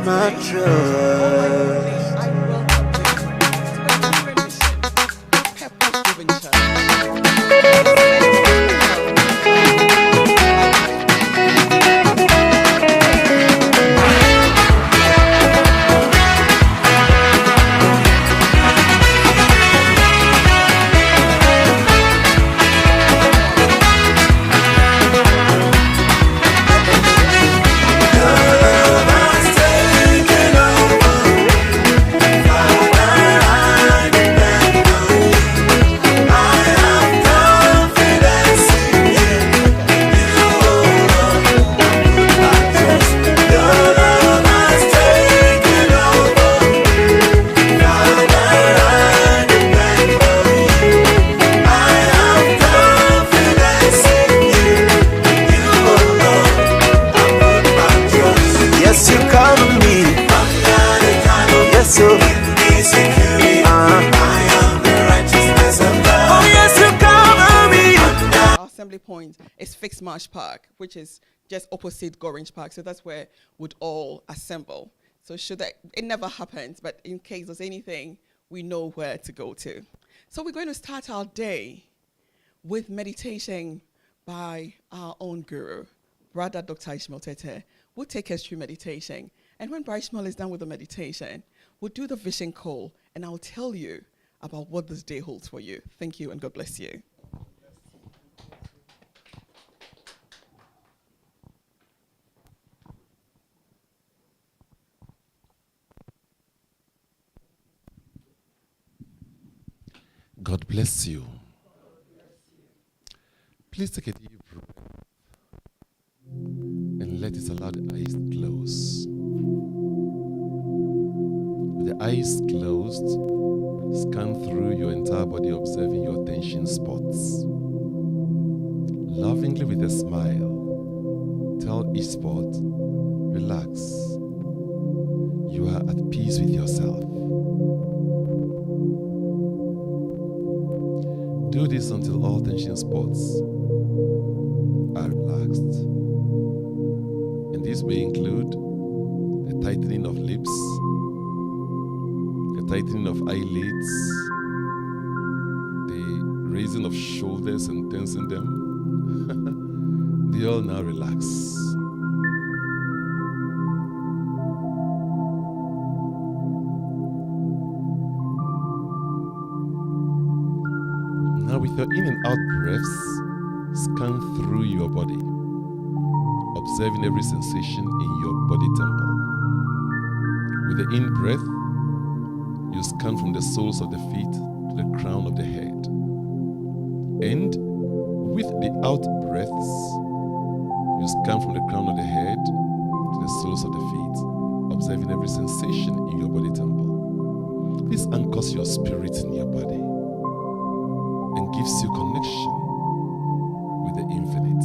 my trust. Point is Fixed Marsh Park, which is just opposite Gorange Park. So that's where we'd all assemble. So should that, it never happens, but in case there's anything, we know where to go to. So we're going to start our day with meditation by our own guru, Brother Dr. Ishmael Tete. We'll take us through meditation. And when Brother Ishmael is done with the meditation, we'll do the vision call, and I'll tell you about what this day holds for you. Thank you, and God bless you. God bless you. Please take a deep breath and let it allow the eyes to close. With the eyes closed, scan through your entire body, observing your tension spots. Lovingly with a smile, tell each spot, relax. You are at peace with yourself. Do this until all tension spots are relaxed. And this may include the tightening of lips, the tightening of eyelids, the raising of shoulders and tensing them. They all now relax. Now with your in and out breaths, scan through your body, observing every sensation in your body temple. With the in breath, you scan from the soles of the feet to the crown of the head. And with the out breaths, you scan from the crown of the head to the soles of the feet, observing every sensation in your body temple. This anchors your spirit in your body and gives you connection with the infinite.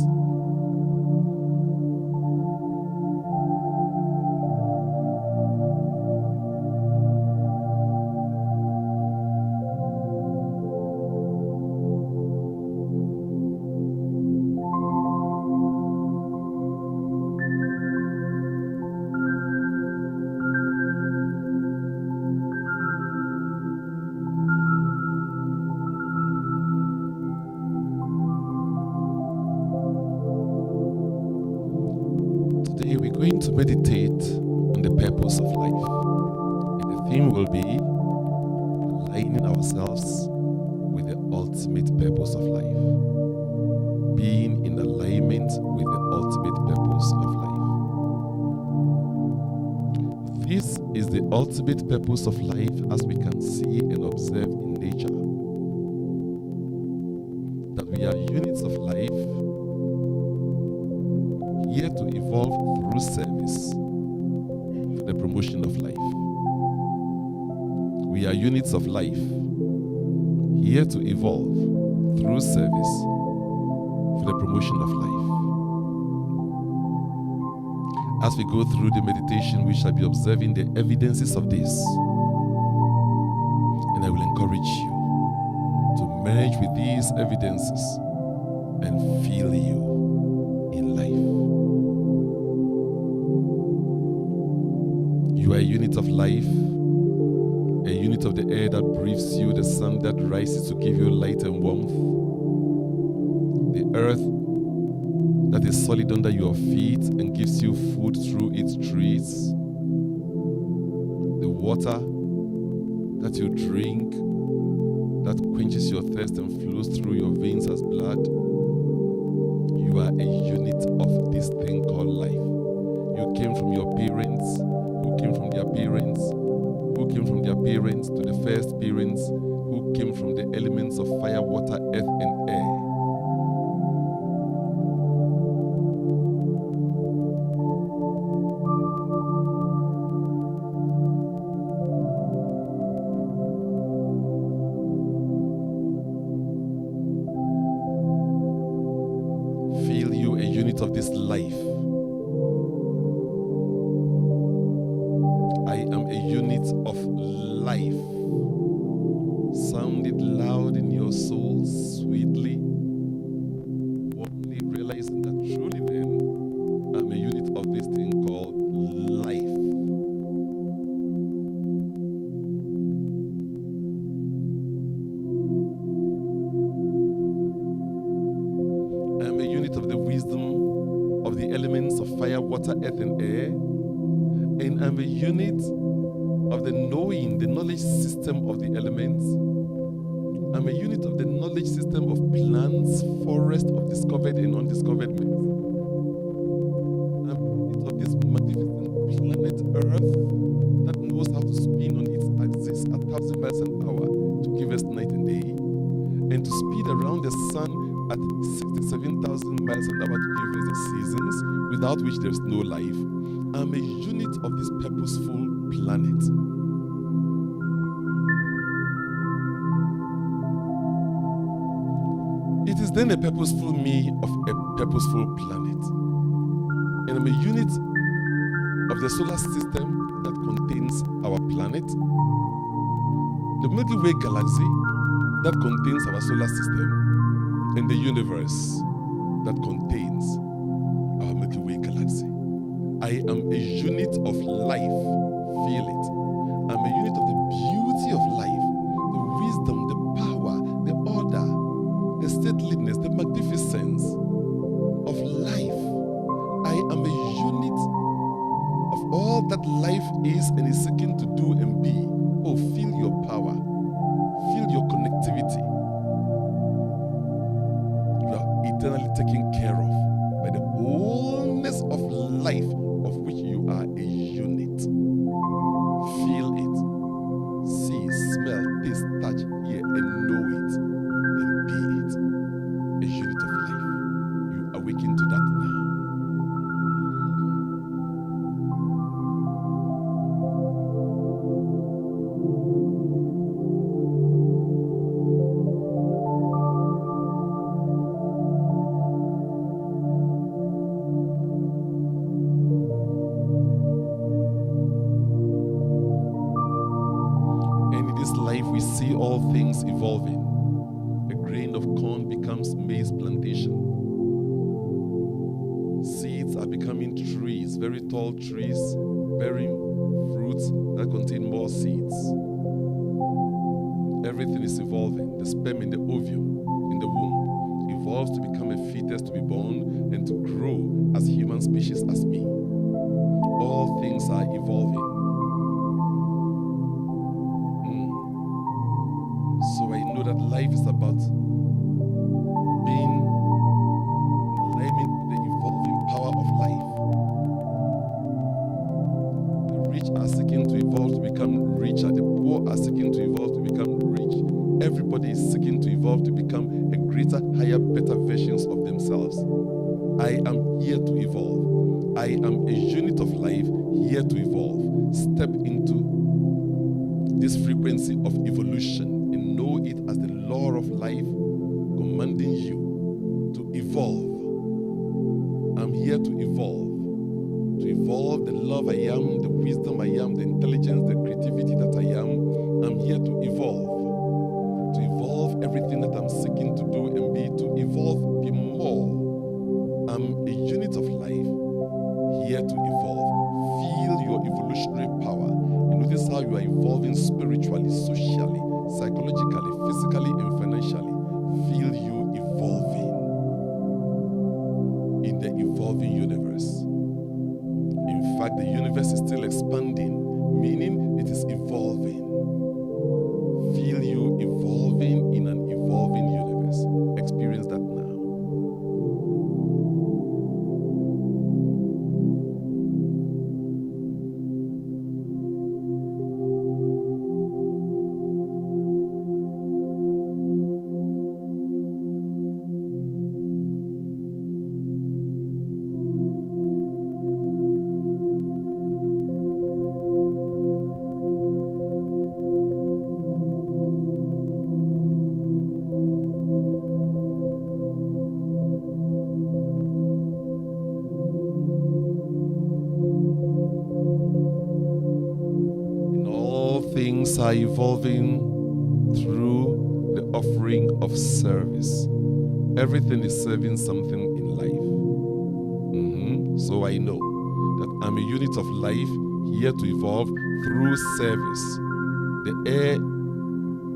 To meditate on the purpose of life. And the theme will be aligning ourselves with the ultimate purpose of life. Being in alignment with the ultimate purpose of life. This is the ultimate purpose of life as we can see and observe in nature. That we are units of life here to evolve through service for the promotion of life. We are units of life here to evolve through service for the promotion of life. As we go through the meditation, we shall be observing the evidences of this. And I will encourage you to merge with these evidences and feel you in life. You are a unit of life, a unit of the air that breathes you, the sun that rises to give you light and warmth, the earth that is solid under your feet and gives you food through its trees, the water that you drink that quenches your thirst and flows through your veins as blood. You are a unit of this thing called life. You came from your parents, who came from their parents, who came from their parents to the first parents, who came from the elements of fire, water, earth, and air. Feel you a unit of this life. I am a unit of life. Sound it loud in your soul, sweetly, warmly, realizing that truly then I'm a unit of this thing called life. I'm a unit of the wisdom of the elements of fire, water, earth, and air. And I'm a unit of the knowing, the knowledge system of the elements. I'm a unit of the knowledge system of plants, forests, of discovered and undiscovered myths. I'm a unit of this magnificent planet Earth that knows how to spin on its axis at 1,000 miles an hour to give us night and day, and to speed around the sun at 67,000 miles an hour to give us the seasons, without which there's no life. I'm a unit of this purposeful planet. It is then a purposeful me of a purposeful planet. And I'm a unit of the solar system that contains our planet, the Milky Way galaxy that contains our solar system, and the universe that contains our Milky Way galaxy. I am a unit of life. Feel it. I'm a unit of the beauty of life, the wisdom, the power, the order, the stateliness, the magnificence of life. I am a unit of all that life is and is seeking to do and be. Oh, feel your power. Feel your connectivity. You are eternally taken care of by the wholeness of life, of which you are a unit. Feel it, see, smell, taste, touch, hear, and know it, and be it. A unit of life. You awaken to that now. Life, we see all things evolving. A grain of corn becomes maize plantation. Seeds are becoming trees, very tall trees, bearing fruits that contain more seeds. Everything is evolving. The sperm in the ovum, in the womb, evolves to become a fetus to be born and to grow as human species as me. All things are evolving. So I know that life is about being in alignment with the evolving power of life. The rich are seeking to evolve to become richer. The poor are seeking to evolve to become rich. Everybody is seeking to evolve to become a greater, higher, better versions of themselves. I am here to evolve. I am a unit of life here to evolve. Step into this frequency of evolution. Know it as the law of life commanding you to evolve. I'm here to evolve. To evolve the love I am, the wisdom I am, the intelligence, the creativity that I am. I'm here to evolve. To evolve everything that I'm seeking to do and be, to evolve, be more. I'm a unit of life here to evolve. Feel your evolution. revolutionary power. And notice how you are evolving spiritually, socially, psychologically, physically, and financially. Feel you evolving in the evolving universe. In fact, the universe is still expanding, meaning it is evolving. Feel you evolving in an evolving universe. Experience that now. Things are evolving through the offering of service. Everything is serving something in life. So I know that I'm a unit of life here to evolve through service. The air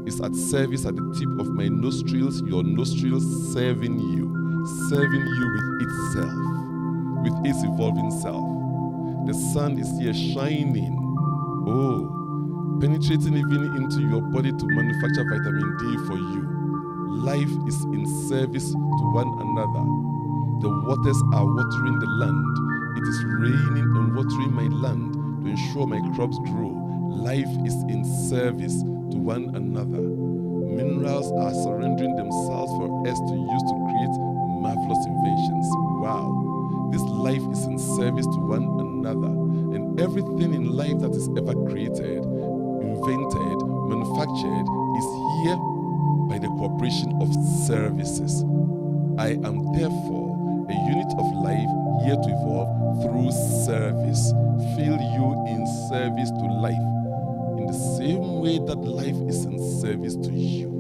is at service at the tip of my nostrils, your nostrils serving you with itself, with its evolving self. The sun is here shining. Penetrating even into your body to manufacture vitamin D for you. Life is in service to one another. The waters are watering the land. It is raining and watering my land to ensure my crops grow. Life is in service to one another. Minerals are surrendering themselves for us to use to create marvelous inventions. Wow. This life is in service to one another. And everything in life that is ever created, invented, manufactured is here by the cooperation of services. I am therefore a unit of life here to evolve through service. Feel you in service to life. In the same way that life is in service to you,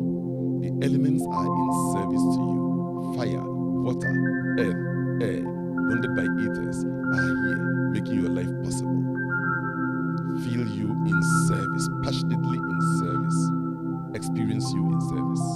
the elements are in service to you. Fire, water, earth, air, bonded by ethers, are here making your life possible. Feel you in service, passionately in service. Experience you in service.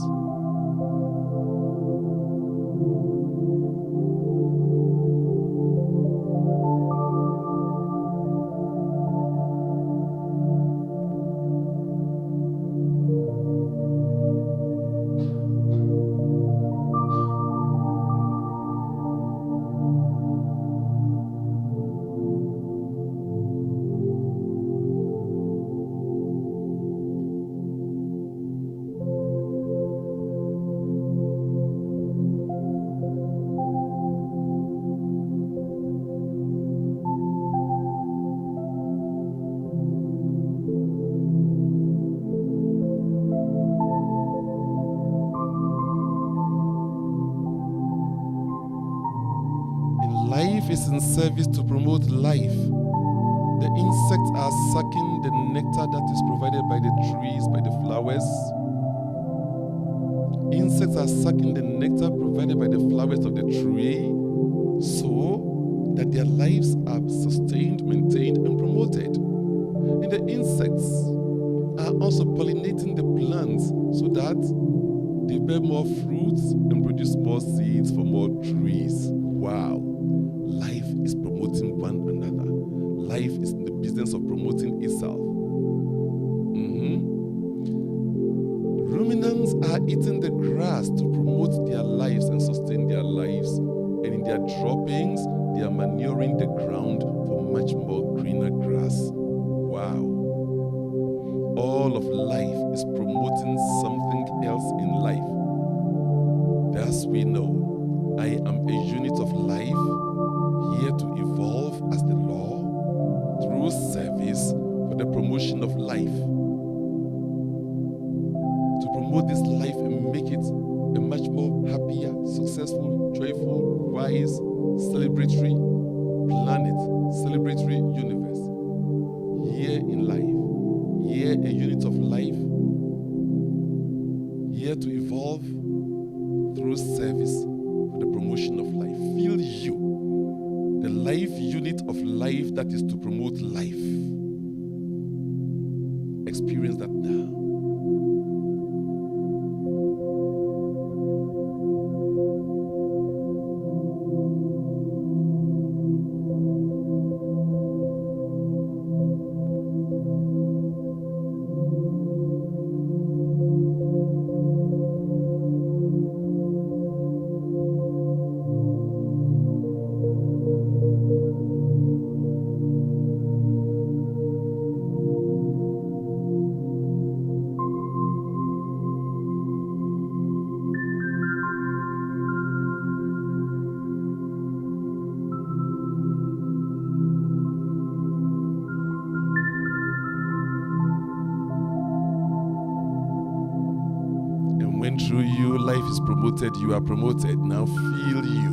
Life is in service to promote life. The insects are sucking the nectar that is provided by the trees, by the flowers. Insects are sucking the nectar provided by the flowers of the tree so that their lives are sustained, maintained, and promoted. And the insects are also pollinating the plants so that they bear more fruits and produce more seeds for more trees. Wow. Life is promoting one another. Life is in the business of promoting itself. Ruminants are eating the grass to promote their lives and sustain their lives. And in their droppings, they are manuring the ground for much more greener grass. Wow. All of life is promoting something else in life. Thus we know I am a unit of life here to evolve as the law through service for the promotion of life. To promote this life and make it a much more happier, successful, joyful, wise, celebratory planet, celebratory universe. Here in life, here a unit of life, here to evolve through service for the promotion of life. Feel you, the life unit of life that is to promote life. Experience that now. Through you, life is promoted, you are promoted. Now feel you,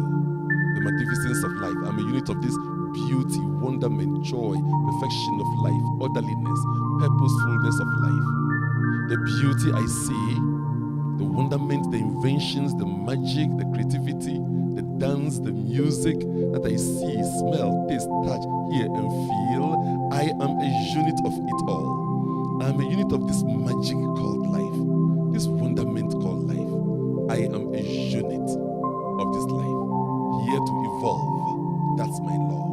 the magnificence of life. I'm a unit of this beauty, wonderment, joy, perfection of life, orderliness, purposefulness of life. The beauty I see, the wonderment, the inventions, the magic, the creativity, the dance, the music that I see, smell, taste, touch, hear, and feel. I am a unit of it all. I'm a unit of this magic called life, this wonderment called life. I am a unit of this life, here to evolve. That's my law.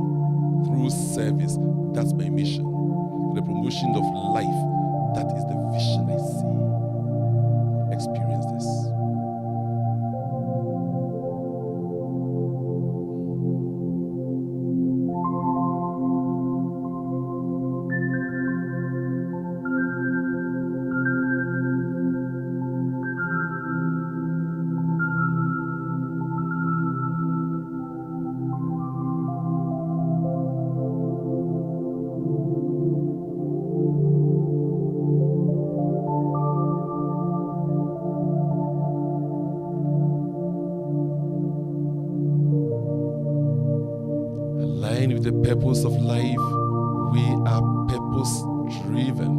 Through service, that's my mission. For the promotion of life, that is the vision I see. Experience this. With the purpose of life, we are purpose-driven,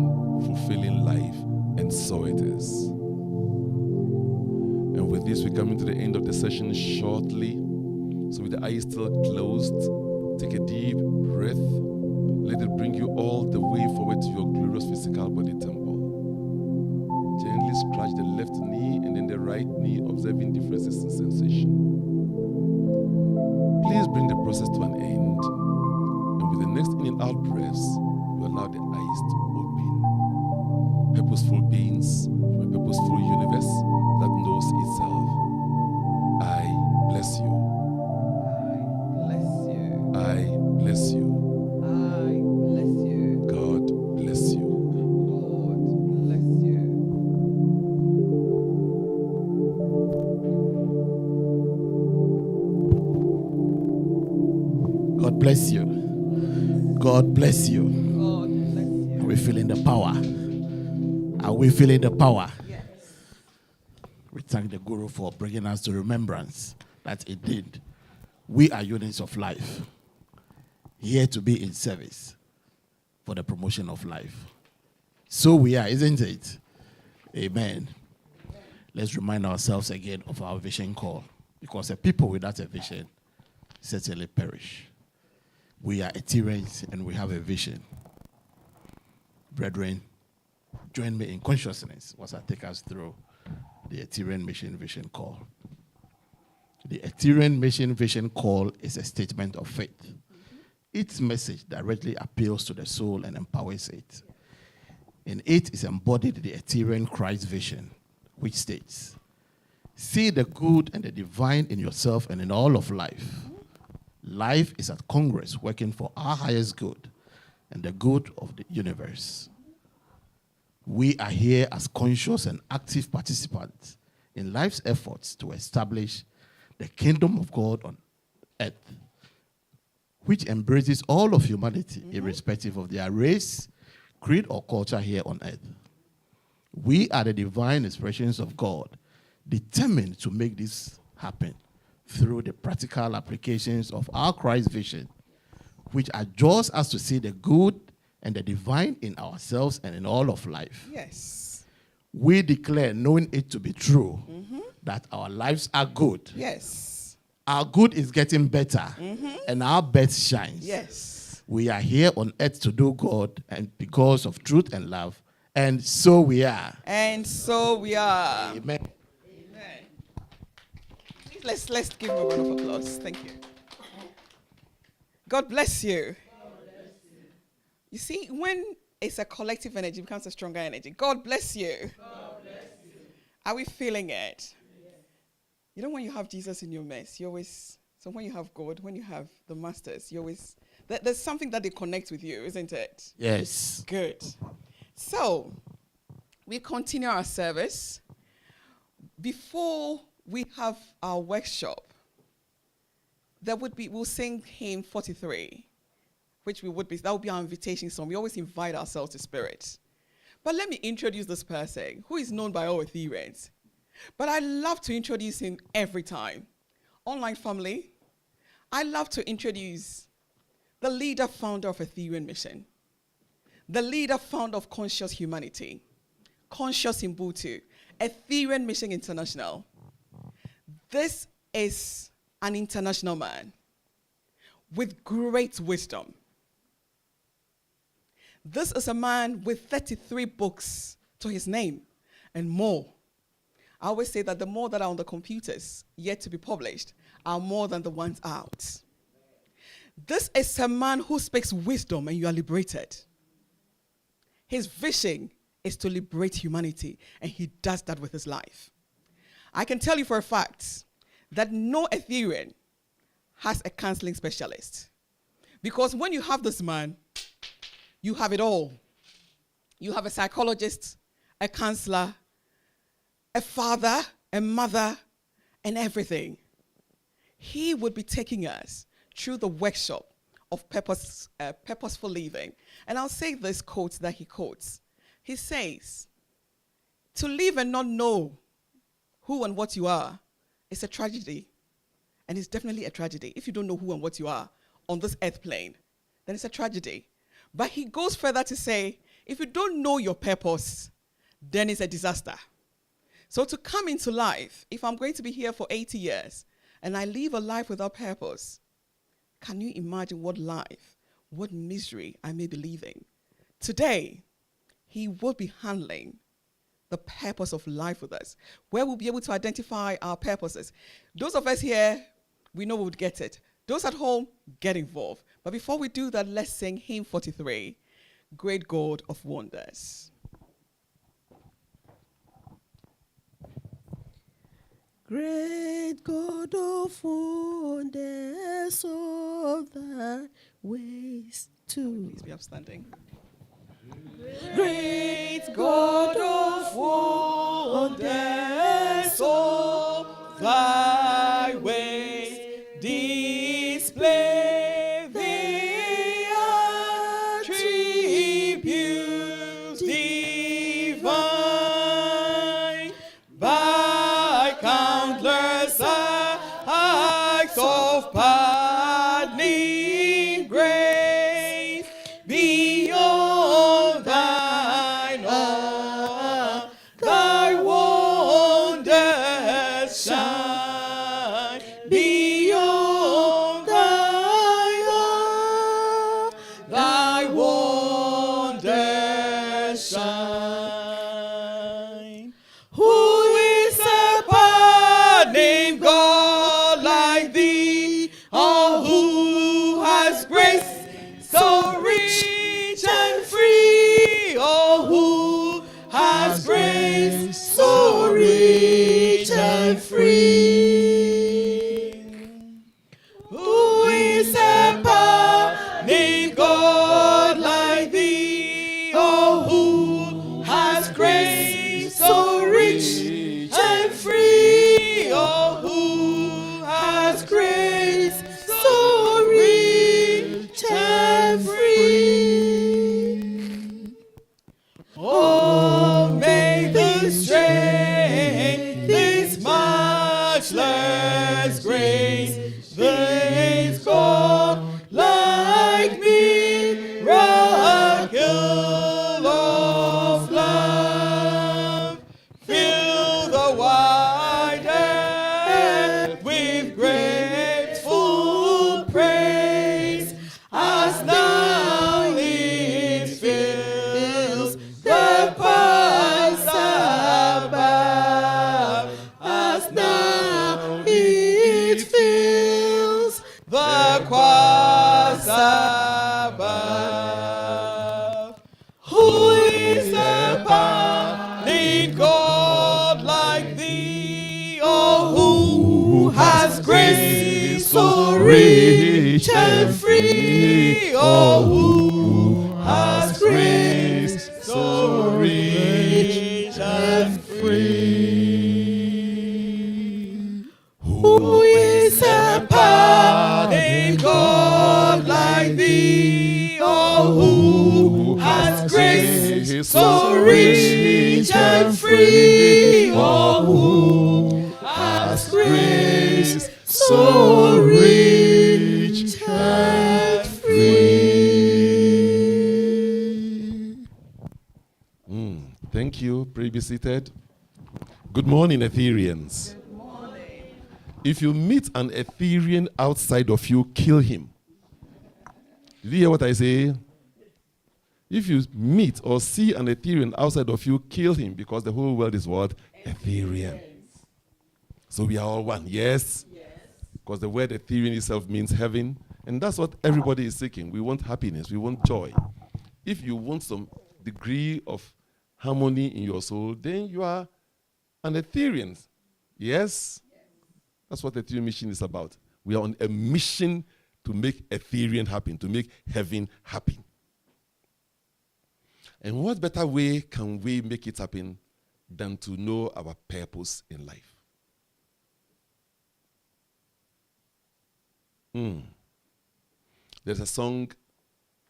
fulfilling life, and so it is. And with this, we come into the end of the session shortly. So with the eyes still closed, take a deep breath. Let it bring you all the way forward to your glorious physical body temple. Gently scratch the left knee and then the right knee, observing differences in sensation. Please bring the process to an end. With the next in and out breaths, you allow the eyes to open. Purposeful beings from a purposeful universe that knows itself. I bless you. I bless you. I bless you. I bless you. God bless you. God bless you. God bless you. God bless you. Are we feeling the power? Are we feeling the power? Yes. We thank the Guru for bringing us to remembrance that indeed we are units of life, here to be in service for the promotion of life. So we are, isn't it? Amen. Let's remind ourselves again of our vision call, because the people without a vision certainly perish. We are Ethereans and we have a vision. Brethren, join me in consciousness as I take us through the Etherean Mission Vision Call. The Etherean Mission Vision Call is a statement of faith. Its message directly appeals to the soul and empowers it. In it is embodied the Etherean Christ vision, which states, see the good and the divine in yourself and in all of life. Life is at Congress working for our highest good and the good of the universe. We are here as conscious and active participants in life's efforts to establish the kingdom of God on earth, which embraces all of humanity, irrespective of their race, creed, or culture here on earth. We are the divine expressions of God, determined to make this happen through the practical applications of our Christ vision, which adjures us to see the good and the divine in ourselves and in all of life. Yes. We declare, knowing it to be true, that our lives are good. Yes. Our good is getting better, and our best shines. Yes. We are here on earth to do God, and because of truth and love, And so we are. And so we are. Amen. Amen. Please, let's give him a round of applause. Thank you. God bless you. You see, when it's a collective energy, it becomes a stronger energy. God bless you. God bless you. Are we feeling it? You know, when you have Jesus in your midst, you always, so when you have God, when you have the masters, you always, there's something that they connect with you, isn't it? Yes. Good. So, we continue our service. Before we have our workshop, we'll sing hymn 43, that would be our invitation song. We always invite ourselves to Spirit. But let me introduce this person who is known by all Ethereans. But I love to introduce him every time. Online family, I love to introduce the leader founder of Etherean Mission, the leader founder of Conscious Humanity, Conscious Ubuntu, Etherean Mission International. This is an international man with great wisdom. This is a man with 33 books to his name and more. I always say that the more that are on the computers yet to be published are more than the ones out. This is a man who speaks wisdom and you are liberated. His vision is to liberate humanity, and he does that with his life. I can tell you for a fact that no Etherean has a counseling specialist. Because when you have this man, you have it all. You have a psychologist, a counselor, a father, a mother, and everything. He would be taking us through the workshop of purposeful living. And I'll say this quote that he quotes. He says, to live and not know who and what you are is a tragedy. And it's definitely a tragedy. If you don't know who and what you are on this earth plane, then it's a tragedy. But he goes further to say, if you don't know your purpose, then it's a disaster. So to come into life, if I'm going to be here for 80 years and I live a life without purpose, can you imagine what life, what misery I may be living? Today, he will be handling the purpose of life with us, where we'll be able to identify our purposes. Those of us here, we know we would get it. Those at home, get involved. But before we do that, let's sing hymn 43, Great God of Wonders. Great God of wonders, of thy ways too. Please be upstanding. Great God of wonders, of thy ways display the attributes divine by countless acts of pardoning grace beyond thine own, thy wonders shine beyond thine own, thy wonders shine. Who is a pardoning God like thee? Oh, who has grace so rich and free? Oh, who has grace so rich and free? Who is a pardoning God like thee? Oh, who has grace so rich and free? Oh, who has grace so rich and free? Oh, may the strength, this matchless grace, this God like miracle of love, fill the wide earth with grateful praise, as now it fills the oh, who has grace so rich and free, oh, who has grace so rich and free. Who is a pardoning God like thee, oh, who has grace so rich and free, oh, who has grace so rich and free. Thank you. Pray be seated. Good morning, Ethereans. Good morning. If you meet an Etherean outside of you, kill him. Did you hear what I say? If you meet or see an Etherean outside of you, kill him, because the whole world is what? Etherean. So we are all one, yes? Yes. Because the word Etherean itself means heaven, and that's what everybody is seeking. We want happiness, we want joy. If you want some degree of harmony in your soul, then you are an Etherean. Yes? That's what the Etherean mission is about. We are on a mission to make Etherean happen, to make heaven happen. And what better way can we make it happen than to know our purpose in life? There's a song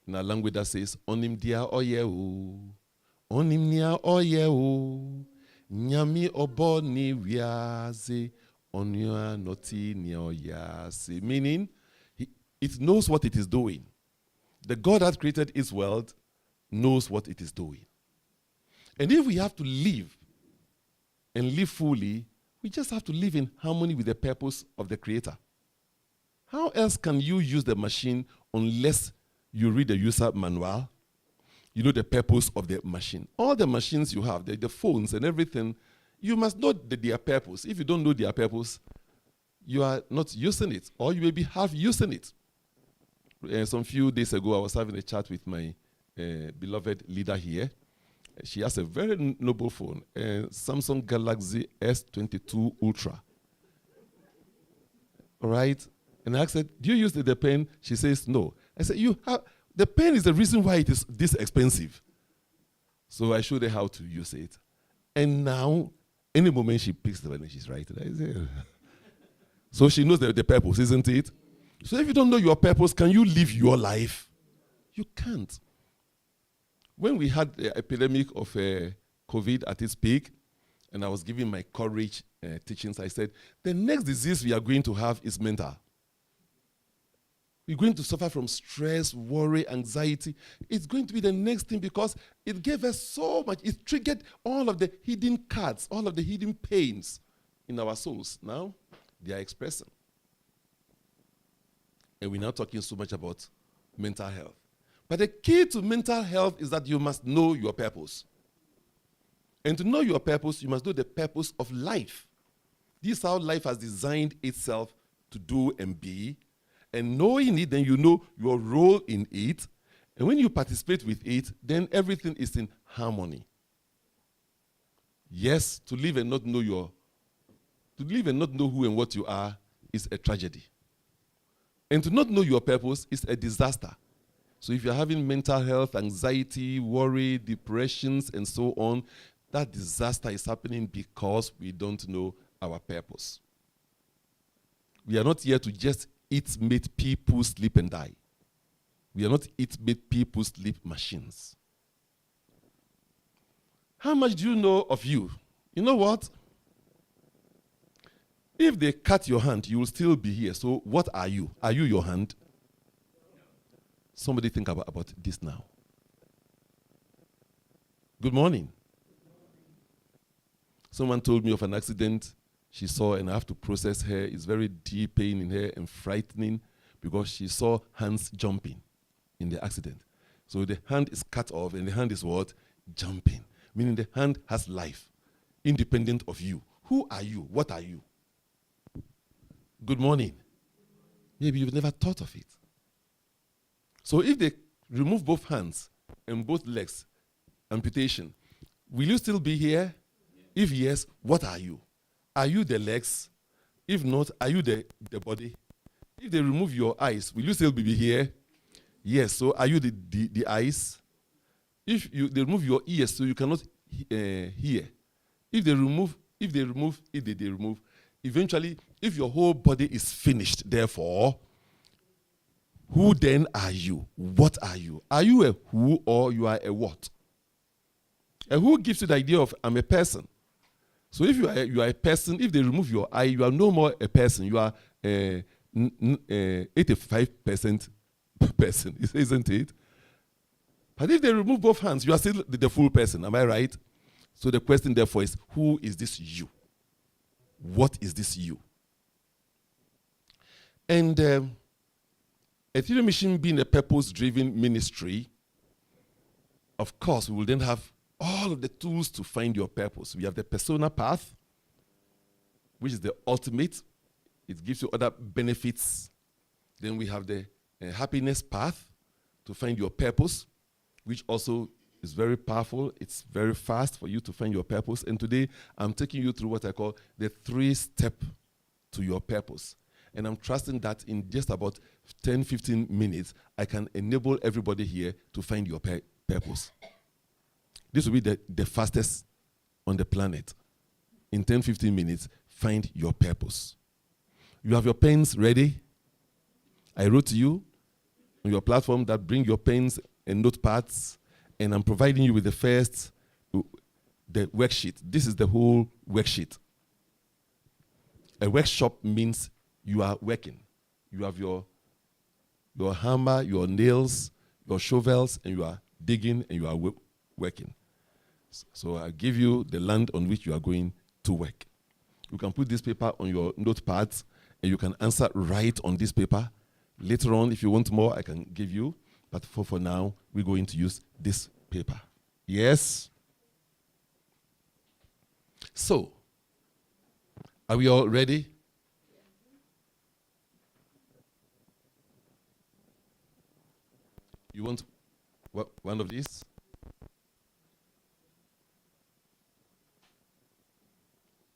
in our language that says, Onim dia oye o, onim nia oye o, nyami obo ni wiaze, onya noti ni oyase. Meaning, it knows what it is doing. The God that created its world knows what it is doing. And if we have to live and live fully, we just have to live in harmony with the purpose of the Creator. How else can you use the machine unless you read the user manual? You know the purpose of the machine. All the machines you have, the phones and everything, you must know their purpose. If you don't know their purpose, you are not using it, or you may be half using it. Some few days ago, I was having a chat with my beloved leader here. She has a very noble phone, Samsung Galaxy S22 Ultra. All right? And I asked her, do you use the pen? She says, no. I said, the pen is the reason why it is this expensive. So I showed her how to use it. And now, any moment she picks the pen and she's writing. I say, so she knows the purpose, isn't it? So if you don't know your purpose, can you live your life? You can't. When we had the epidemic of COVID at its peak, and I was giving my courage teachings, I said, the next disease we are going to have is mental. We're going to suffer from stress, worry, anxiety. It's going to be the next thing, because it gave us so much. It triggered all of the hidden cards, all of the hidden pains in our souls. Now, they are expressing. And we're now talking so much about mental health. But the key to mental health is that you must know your purpose. And to know your purpose, you must know the purpose of life. This is how life has designed itself to do and be. And knowing it, then you know your role in it. And when you participate with it, then everything is in harmony. Yes, to live and not know who and what you are is a tragedy. And to not know your purpose is a disaster. So if you're having mental health, anxiety, worry, depressions, and so on, that disaster is happening because we don't know our purpose. We are not here to just eat, make people sleep and die. We are not eat, make people sleep machines. How much do you know of you? You know what? If they cut your hand, you will still be here. So what are you? Are you your hand? Somebody think about this now. Good morning. Someone told me of an accident she saw, and I have to process her. It's very deep pain in her and frightening, because she saw hands jumping in the accident. So the hand is cut off, and the hand is what? Jumping. Meaning the hand has life, independent of you. Who are you? What are you? Good morning. Maybe you've never thought of it. So if they remove both hands and both legs, amputation, will you still be here? If yes, what are you? Are you the legs? If not, are you the body? If they remove your eyes, will you still be here? Yes. So are you the eyes? If they remove your ears, so you cannot hear. If they remove, eventually, if your whole body is finished, therefore, who then are you? What are you? Are you a who or you are a what? A who gives you the idea of I'm a person. So if you are a person, if they remove your eye, you are no more a person. You are 85% person, isn't it? But if they remove both hands, you are still the full person. Am I right? So the question therefore is, who is this you? What is this you? And Ethereum Mission being a purpose-driven ministry, of course, we will then have all of the tools to find your purpose. We have the persona path, which is the ultimate. It gives you other benefits. Then we have the happiness path to find your purpose, which also is very powerful. It's very fast for you to find your purpose. And today, I'm taking you through what I call the 3-step to your purpose. And I'm trusting that in just about 10, 15 minutes, I can enable everybody here to find your purpose. This will be the fastest on the planet. In 10, 15 minutes, find your purpose. You have your pens ready? I wrote to you on your platform that bring your pens and notepads, and I'm providing you with the worksheet. This is the whole worksheet. A workshop means you are working. You have your hammer, your nails, your shovels, and you are digging and you are working. So I give you the land on which you are going to work. You can put this paper on your notepads, and you can answer right on this paper. Later on, if you want more, I can give you. But for now, we're going to use this paper. Yes? So, are we all ready? You want one of these?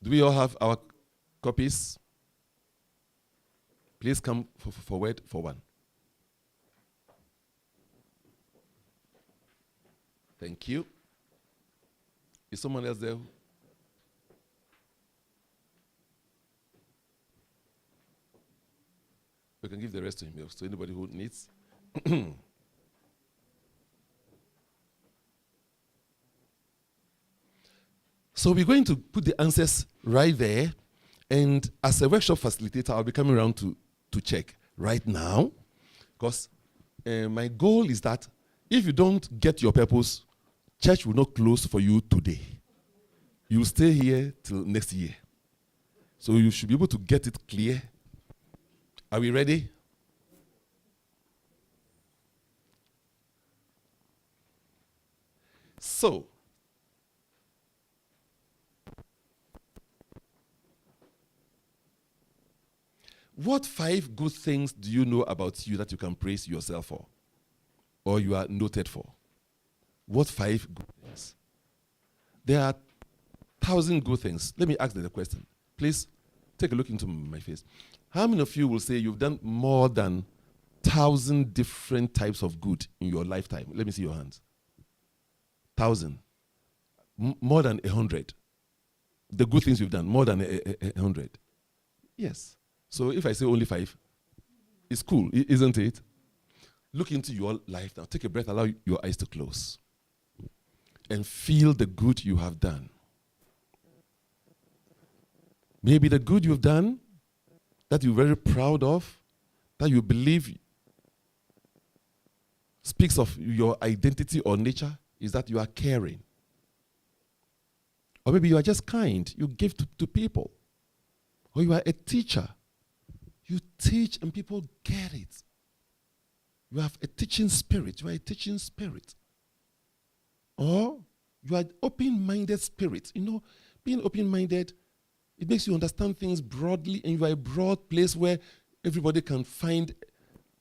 Do we all have our copies? Please come forward for one. Thank you. Is someone else there? We can give the rest to him. So anybody who needs. So we're going to put the answers right there. And as a workshop facilitator, I'll be coming around to check right now. Because my goal is that if you don't get your purpose, church will not close for you today. You will stay here till next year. So you should be able to get it clear. Are we ready? So, what 5 good things do you know about you that you can praise yourself for? Or you are noted for? What 5 good things? There are 1,000 good things. Let me ask the question. Please, take a look into my face. How many of you will say you've done more than 1,000 different types of good in your lifetime? Let me see your hands. 1,000. More than 100. The good things you've done, more than 100. Yes. So if I say only 5, it's cool, isn't it? Look into your life now. Take a breath, allow your eyes to close. And feel the good you have done. Maybe the good you've done, that you're very proud of, that you believe speaks of your identity or nature, is that you are caring. Or maybe you are just kind. You give to people. Or you are a teacher. You teach and people get it. You have a teaching spirit. You are a teaching spirit. Or you are an open-minded spirit. You know, being open-minded, it makes you understand things broadly, and you are a broad place where everybody can find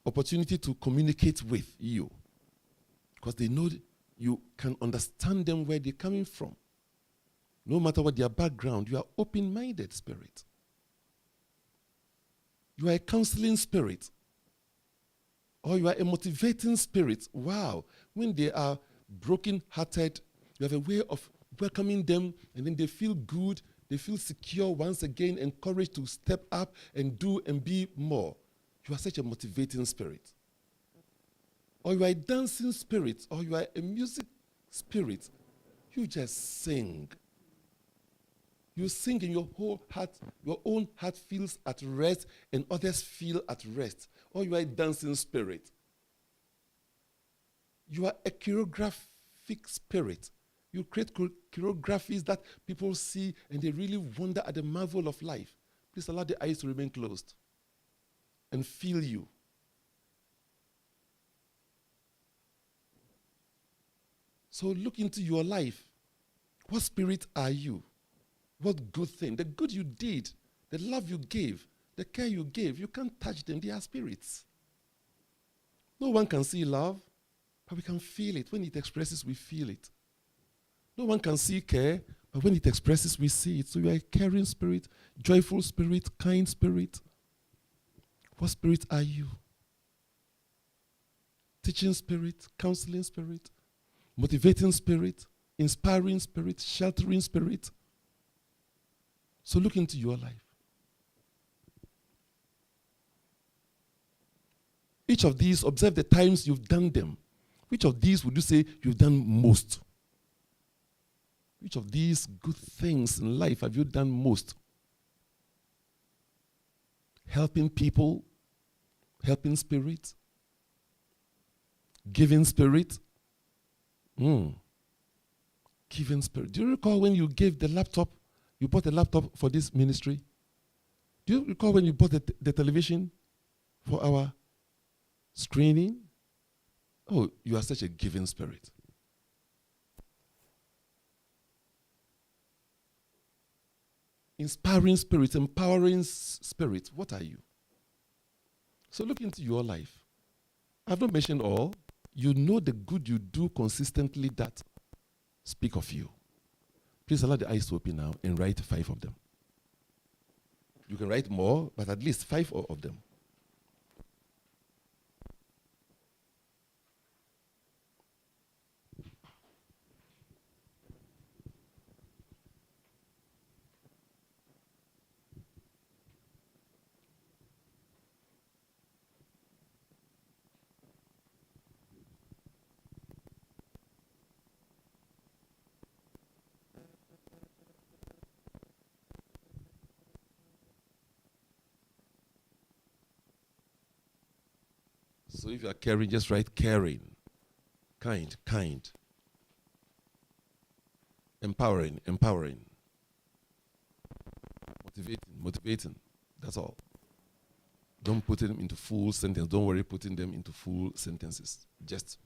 opportunity to communicate with you. Because they know you can understand them where they're coming from. No matter what their background, you are open-minded spirit. You are a counseling spirit. Or you are a motivating spirit. Wow. When they are broken-hearted, you have a way of welcoming them, and then they feel good, they feel secure once again, encouraged to step up and do and be more. You are such a motivating spirit. Or you are a dancing spirit, or you are a music spirit. You just sing. You sing in your whole heart, your own heart feels at rest, and others feel at rest. Or you are a dancing spirit. You are a choreographic spirit. You create choreographies that people see and they really wonder at the marvel of life. Please allow the eyes to remain closed and feel you. So look into your life. What spirit are you? What good thing? The good you did, the love you gave, the care you gave, you can't touch them. They are spirits. No one can see love, but we can feel it. When it expresses, we feel it. No one can see care, but when it expresses, we see it. So you are a caring spirit, joyful spirit, kind spirit. What spirit are you? Teaching spirit, counseling spirit, motivating spirit, inspiring spirit, sheltering spirit. So look into your life. Each of these, observe the times you've done them. Which of these would you say you've done most? Which of these good things in life have you done most? Helping people, helping spirit, giving spirit. Giving spirit. Do you recall when you gave the laptop, you bought a laptop for this ministry? Do you recall when you bought the television for our screening? Oh, you are such a giving spirit. Inspiring spirit, empowering spirit. What are you? So look into your life. I've not mentioned all. You know the good you do consistently that speak of you. Please allow the eyes to open now and write 5 of them. You can write more, but at least 5 of them. So if you are caring, just write caring. Kind. Empowering. Motivating. That's all. Don't put them into full sentence. Don't worry putting them into full sentences. Just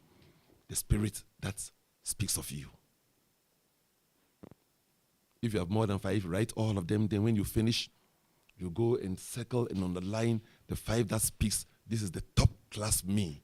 the spirit that speaks of you. If you have more than 5, write all of them. Then when you finish, you go and circle and underline the 5 that speaks. This is the top class me.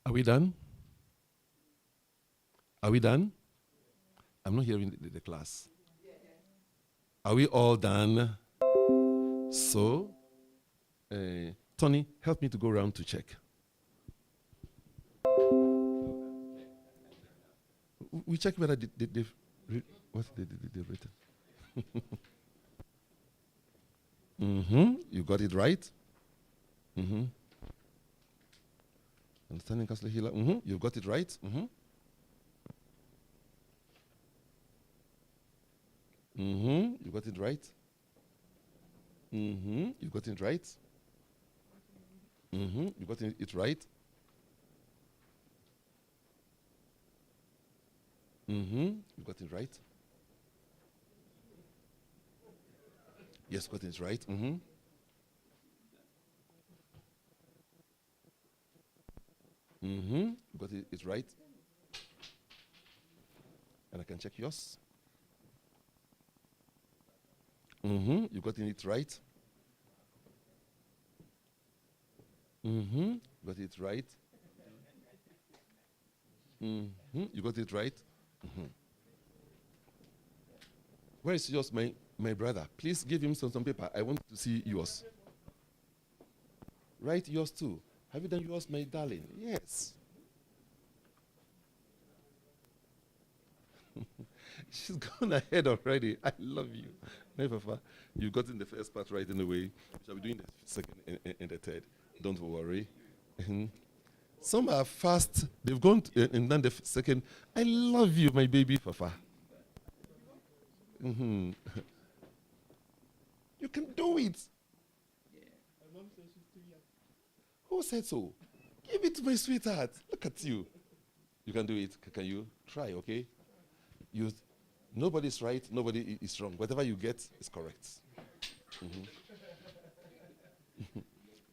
Are we done? Are we done? I'm not hearing the class. Are we all done? So, Tony, help me to go around to check. We check whether they've written. You got it right. Understanding Counselor Healer. You got it right. You got it right. You got it right. You got it right. You got it right. Yes, got it right. You got it right. And I can check yours. You got it right. Got it right. You got it right. Where is yours, my brother? Please give him some paper. I want to see yours. Write yours too. Have you done yours, my darling? Yes. She's gone ahead already. I love you. Never far. You got in the first part right in the way. Shall we do in the second and the third? Don't worry. Some are fast. They've gone and done the second. I love you, my baby, Fafa. You can do it. My mom says she's too young. Who said so? Give it to my sweetheart. Look at you. You can do it. Can you? Try, okay? Nobody's right, nobody is wrong. Whatever you get is correct.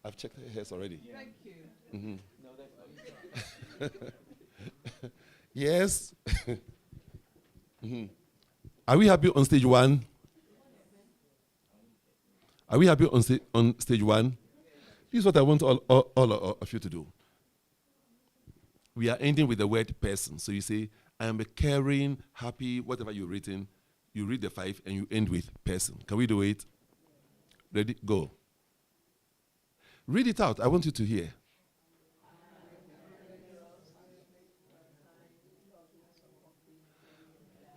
I've checked her hairs already. Yeah. Thank you. No, that's not. Yes. Are we happy on stage one? Are we happy on stage one? This is what I want all of you to do. We are ending with the word person. So you say, I am a caring, happy, whatever you've written. You read the 5 and you end with person. Can we do it? Ready? Go. Read it out. I want you to hear.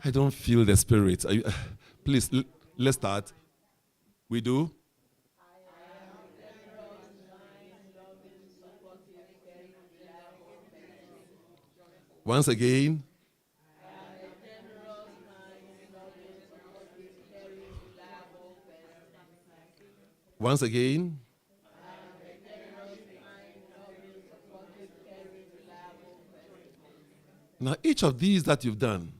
I don't feel the spirit. Please, let's start. We do. Once again. Once again. Now, each of these that you've done,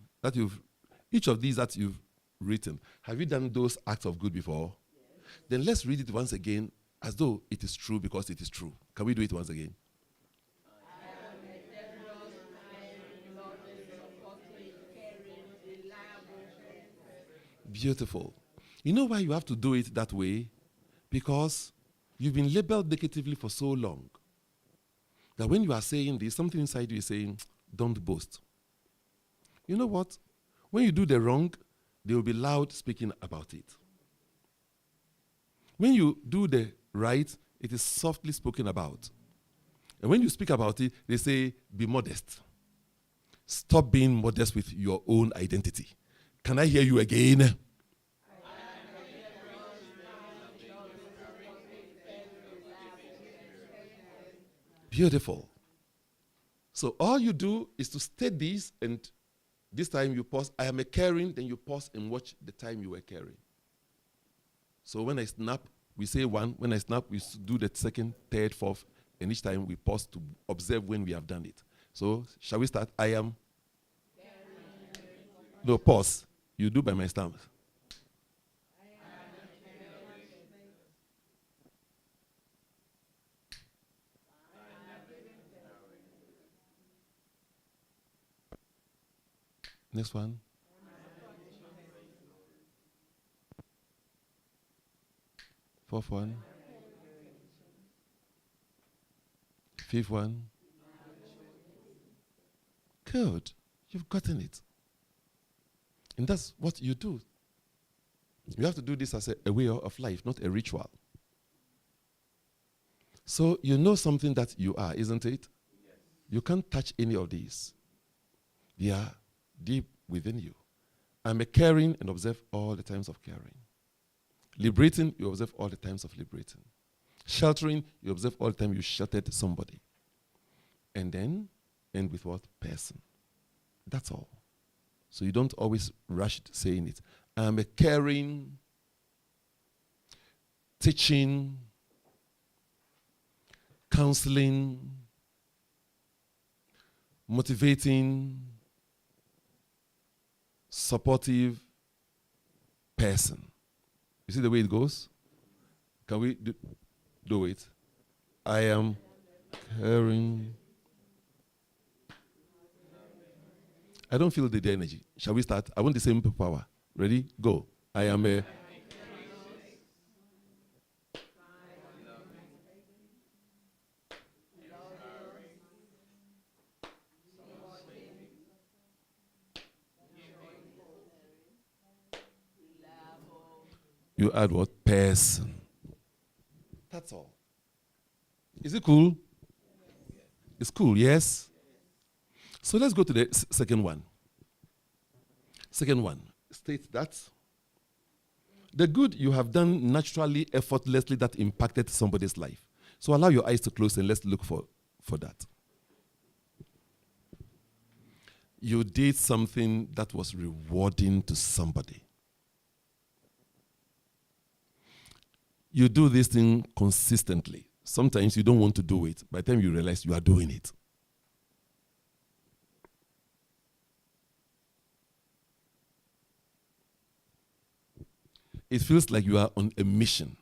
each of these that you've written, have you done those acts of good before? Yes. Then let's read it once again as though it is true because it is true. Can we do it once again? Beautiful. You know why you have to do it that way? Because you've been labeled negatively for so long that when you are saying this, something inside you is saying, don't boast. You know what? When you do the wrong, they will be loud speaking about it. When you do the right, it is softly spoken about. And when you speak about it, they say, be modest. Stop being modest with your own identity. Can I hear you again? Beautiful. So all you do is to state this, and this time you pause. I am a caring, then you pause and watch the time you were caring. So when I snap, we say 1. When I snap, we do the 2nd, 3rd, 4th, and each time we pause to observe when we have done it. So shall we start? I am. No, pause. You do by my stamp. Next one. Fourth one. Fifth one. Good. You've gotten it. And that's what you do. You have to do this as a way of life, not a ritual. So you know something that you are, isn't it? Yes. You can't touch any of these. They are deep within you. I'm a caring and observe all the times of caring. Liberating, you observe all the times of liberating. Sheltering, you observe all the time you sheltered somebody. And then end with what? Person. That's all. So you don't always rush saying it. I'm a caring. teaching, counseling, motivating, supportive person. You see the way it goes? Can we do it? I am caring. I don't feel the energy. Shall we start? I want the same power. Ready? Go. I am a. You add what? Person. That's all. Is it cool? It's cool, yes? So let's go to the second one. Second one states that the good you have done naturally, effortlessly, that impacted somebody's life. So allow your eyes to close and let's look for that. You did something that was rewarding to somebody. You do this thing consistently. Sometimes you don't want to do it. By the time you realize you are doing it. It feels like you are on a mission.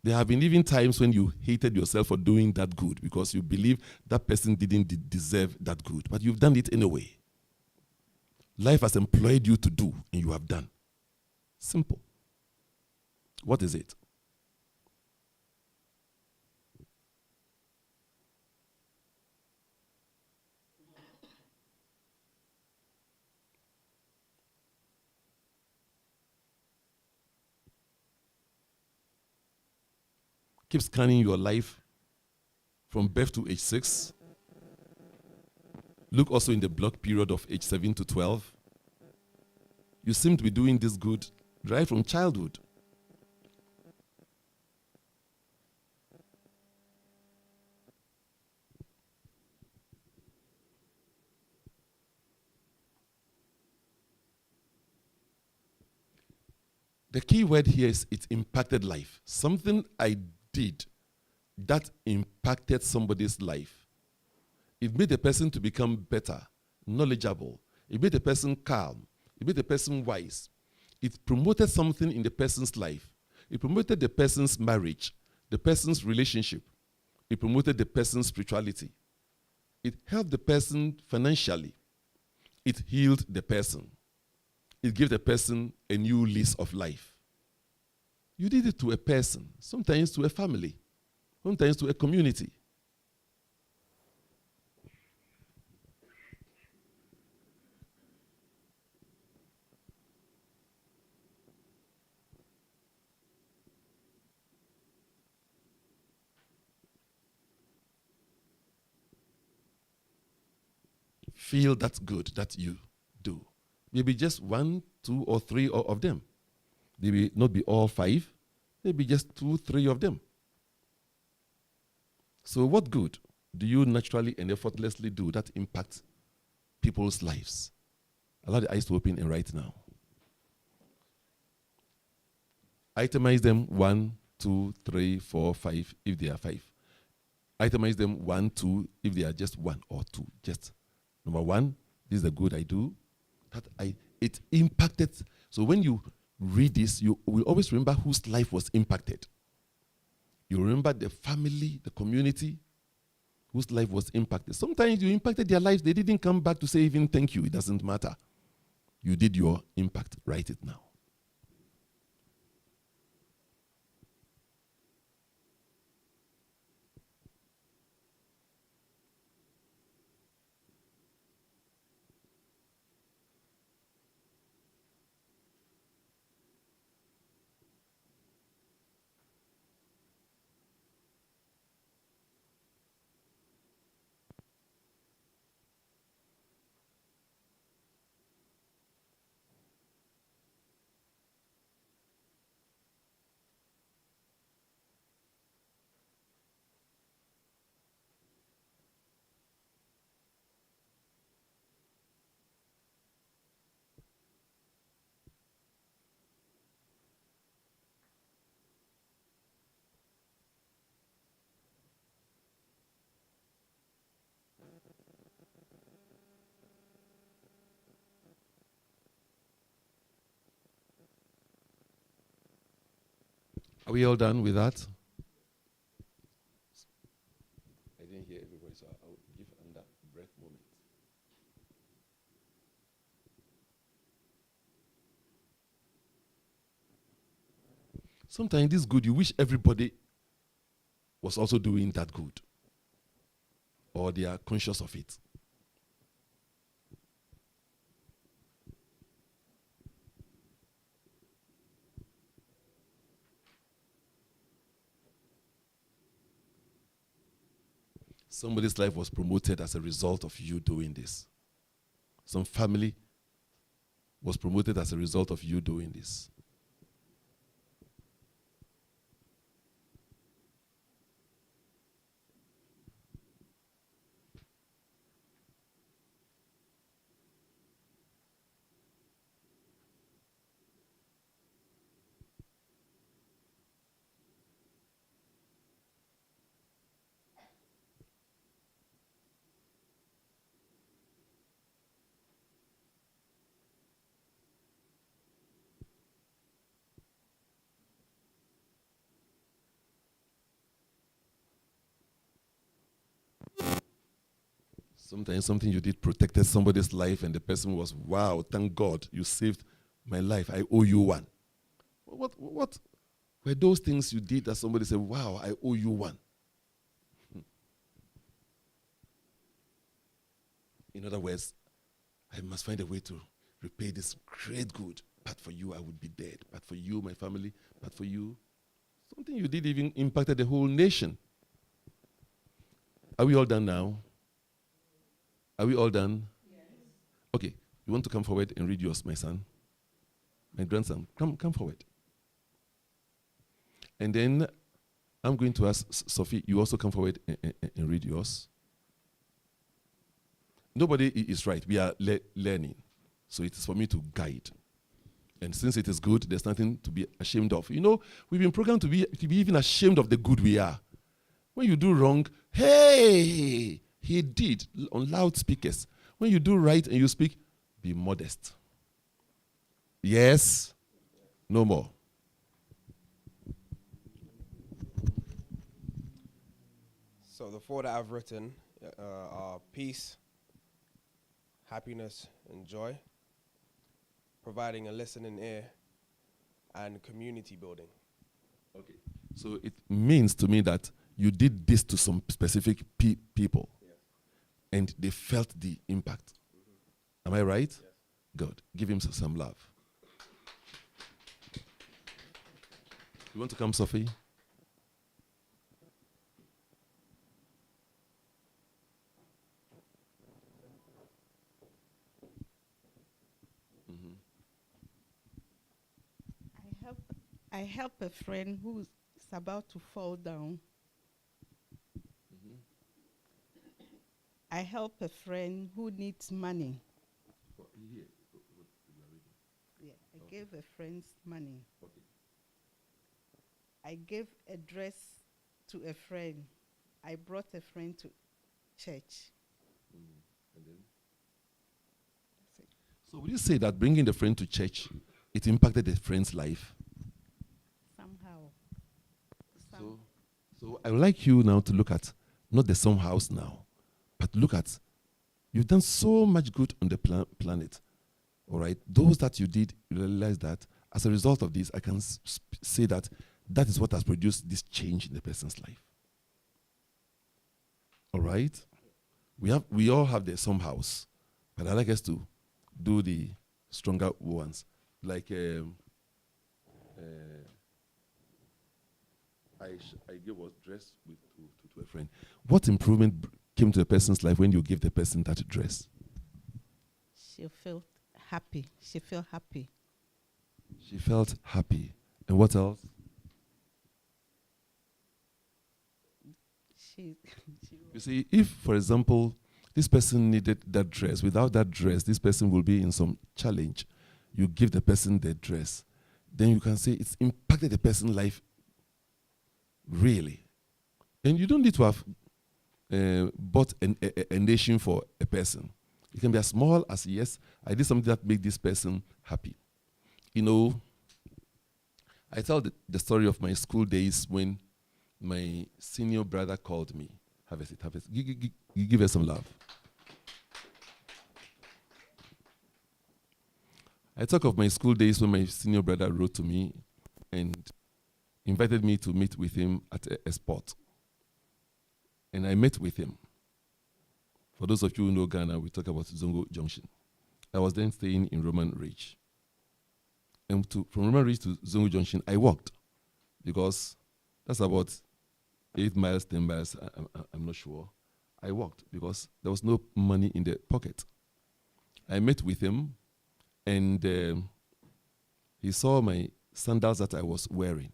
There have been even times when you hated yourself for doing that good because you believe that person didn't deserve that good, but you've done it anyway. Life has employed you to do, and you have done. Simple. What is it? Keep scanning your life from birth to age 6. Look also in the block period of age 7 to 12. You seem to be doing this good right from childhood. The key word here is it impacted life. Something I did that impacted somebody's life. It made the person to become better, knowledgeable. It made the person calm. It made the person wise. It promoted something in the person's life. It promoted the person's marriage, the person's relationship. It promoted the person's spirituality. It helped the person financially. It healed the person. It gave the person a new lease of life. You did it to a person, sometimes to a family, sometimes to a community. Feel that's good that you do. Maybe just 1, 2, or 3 of them. They may not be all 5, maybe just 2, 3 of them. So what good do you naturally and effortlessly do that impacts people's lives? Allow the eyes to open and write now. Itemize them 1, 2, 3, 4, 5 if they are 5. Itemize them 1, 2 if they are just 1 or 2. Just number 1, this is the good I do. It impacted. So when you read this, you will always remember whose life was impacted. You remember the family, the community, whose life was impacted. Sometimes you impacted their lives. They didn't come back to say even thank you. It doesn't matter. You did your impact. Write it now. Are we all done with that? I didn't hear everybody, so I'll give under breath moment. Sometimes this good, you wish everybody was also doing that good, or they are conscious of it. Somebody's life was promoted as a result of you doing this. Some family was promoted as a result of you doing this. Sometimes something you did protected somebody's life and the person was, wow, thank God you saved my life. I owe you one. What were those things you did that somebody said, wow, I owe you one? In other words, I must find a way to repay this great good. But for you, I would be dead. But for you, my family, but for you, something you did even impacted the whole nation. Are we all done now? Are we all done? Yes. Okay, you want to come forward and read yours, my son? My grandson, come forward. And then I'm going to ask Sophie, you also come forward and read yours. Nobody is right. We are learning. So it is for me to guide. And since it is good, there's nothing to be ashamed of. You know, we've been programmed to be even ashamed of the good we are. When you do wrong, hey, he did, on loudspeakers. When you do right and you speak, be modest. Yes, no more. So the four that I've written are peace, happiness, and joy, providing a listening ear, and community building. Okay. So it means to me that you did this to some specific people, yes, and they felt the impact. Mm-hmm. Am I right? Yes. Good. Give him some love. You want to come, Sophie? I help a friend who's about to fall down. Mm-hmm. I help a friend who needs money. Yeah, I gave a friend money. Okay. I gave a dress to a friend. I brought a friend to church. And then? That's it. So would you say that bringing the friend to church, it impacted the friend's life? So I would like you now to look at not the somehows now, but look at, you've done so much good on the planet. All right? Those that you did, you realize that as a result of this, I can say that that is what has produced this change in the person's life. All right? We all have the somehows, but I'd like us to do the stronger ones. Like I gave a dress to a friend. What improvement came to a person's life when you gave the person that dress? She felt happy. She felt happy. She felt happy. And what else? You see, if, for example, this person needed that dress, without that dress, this person will be in some challenge. You give the person the dress, then you can say it's impacted the person's life really. And you don't need to have bought a nation for a person. It can be as small as, yes, I did something that made this person happy. You know, I tell the story of my school days when my senior brother called me. Have a seat, have a seat. Give her some love. I talk of my school days when my senior brother wrote to me and invited me to meet with him at a spot. And I met with him. For those of you who know Ghana, we talk about Zongo Junction. I was then staying in Roman Ridge. And from Roman Ridge to Zongo Junction, I walked because that's about 8 miles, 10 miles, I'm not sure. I walked because there was no money in the pocket. I met with him and he saw my sandals that I was wearing.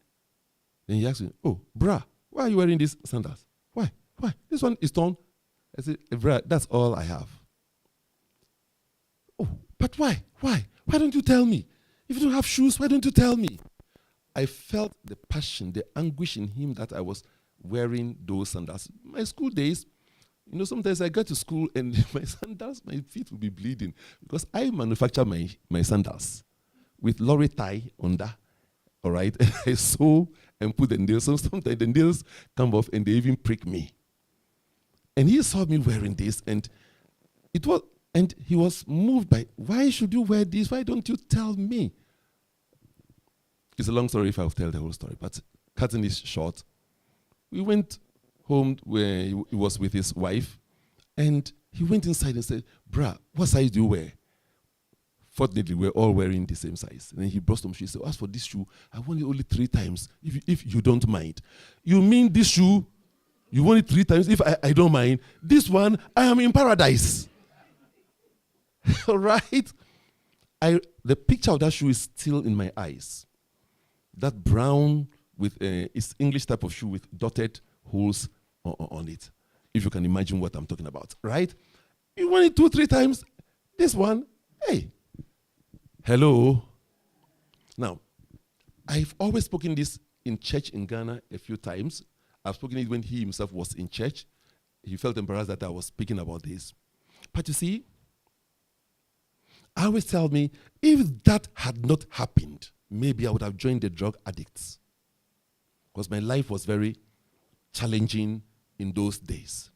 Then he asked me, "Oh, brah, why are you wearing these sandals? Why? Why? This one is torn." I said, "Brah, that's all I have." "Oh, but why? Why? Why don't you tell me? If you don't have shoes, why don't you tell me?" I felt the passion, the anguish in him that I was wearing those sandals. My school days, sometimes I get to school and my sandals, my feet will be bleeding because I manufacture my sandals with lorry tie under, all right? And I sew and put the nails. So sometimes the nails come off and they even prick me. And he saw me wearing this and he was moved by, "Why should you wear this? Why don't you tell me?" It's a long story if I'll tell the whole story, but cutting it short, we went home where he was with his wife, and he went inside and said, "Brah, what size do you wear?" Fortunately, we're all wearing the same size. And then he brought some shoes. He said, "As for this shoe, I want it only 3 times, if you don't mind." "You mean this shoe, you want it 3 times if I don't mind? This one, I am in paradise." All right? The picture of that shoe is still in my eyes. That brown with it's English type of shoe with dotted holes on it. If you can imagine what I'm talking about, right? You want it 2, 3 times. This one, hey, hello. Now, I've always spoken this in church in Ghana a few times. I've spoken it when he himself was in church. He felt embarrassed that I was speaking about this. But you see, I always tell me, if that had not happened, maybe I would have joined the drug addicts. Because my life was very challenging in those days.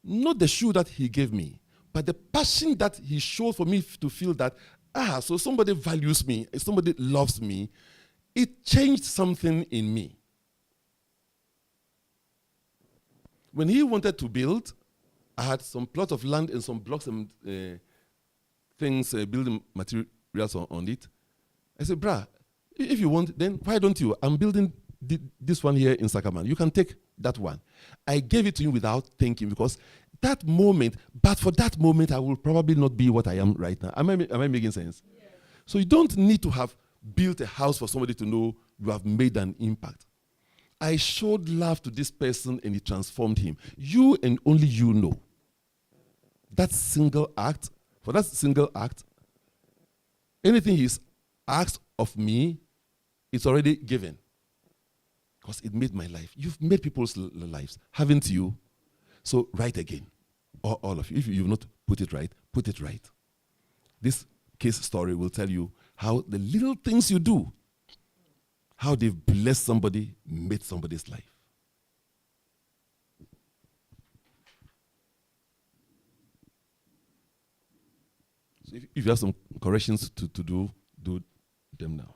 Not the shoe that he gave me, but the passion that he showed for me to feel that, so somebody values me, somebody loves me. It changed something in me. When he wanted to build, I had some plot of land and some blocks and things, building materials on it. I said, "Brah, if you want, then why don't you? I'm building this one here in Sakaman. You can take that one." I gave it to him without thinking because that moment, but for that moment, I will probably not be what I am right now. Am I making sense? Yeah. So you don't need to have built a house for somebody to know you have made an impact. I showed love to this person and it transformed him. You and only you know. That single act, for that single act, anything he's asked of me, it's already given. Because it made my life. You've made people's lives, haven't you? So write again. All of you. If you've not put it right, put it right. This case story will tell you how the little things you do, how they've blessed somebody, made somebody's life. So if you have some corrections to do them now.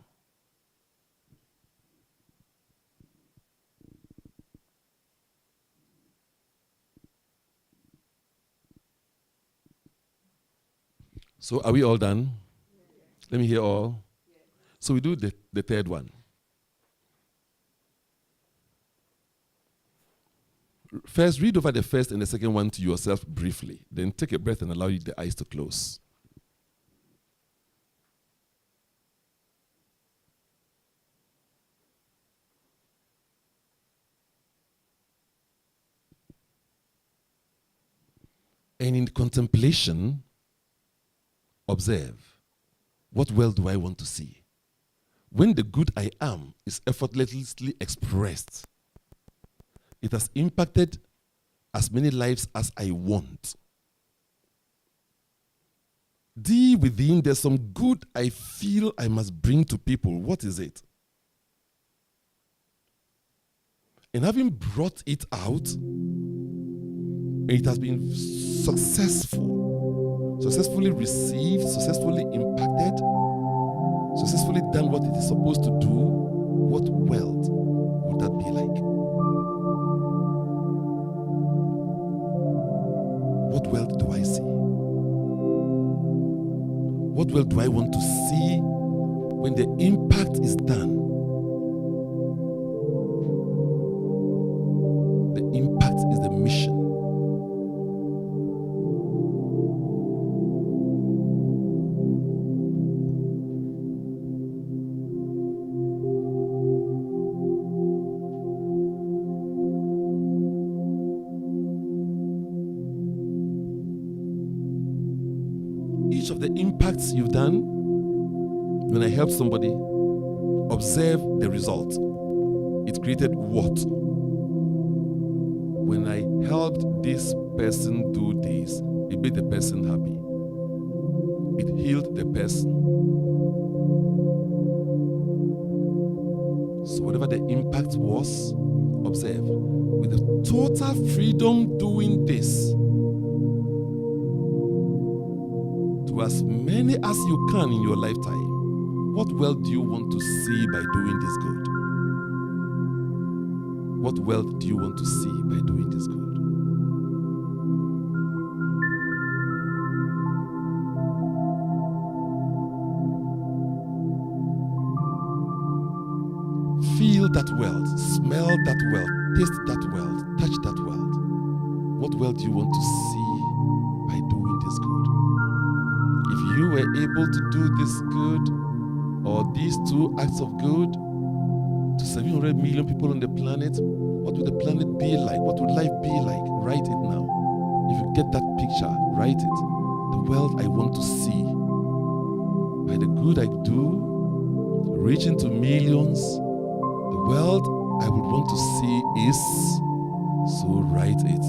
So are we all done? Yes. Let me hear all. Yes. So we do the third one. First, read over the first and the second one to yourself briefly. Then take a breath and allow the eyes to close. And in contemplation, observe, what world do I want to see? When the good I am is effortlessly expressed, it has impacted as many lives as I want. Deep within, there's some good I feel I must bring to people. What is it? And having brought it out, it has been successfully received, successfully impacted, successfully done what it is supposed to do, what wealth would that be like? What wealth do I see? What wealth do I want to see when the impact is done? The impact is the mission. Each of the impacts you've done, when I help somebody, observe the result. It created what? When I helped this person do this, it made the person happy. It healed the person. So whatever the impact was, observe. With a total freedom doing this, to as many as you can in your lifetime, what wealth do you want to see by doing this good? What wealth do you want to see by doing this good? Feel that wealth, smell that wealth, taste that wealth, touch that wealth. What wealth do you want to see by doing this good? If you were able to do this good or these two acts of good to 700 million people on the planet, what would the planet be like? What would life be like? Write it now. If you get that picture, write it. The world I want to see by the good I do, reaching to millions. The world I would want to see is, so write it.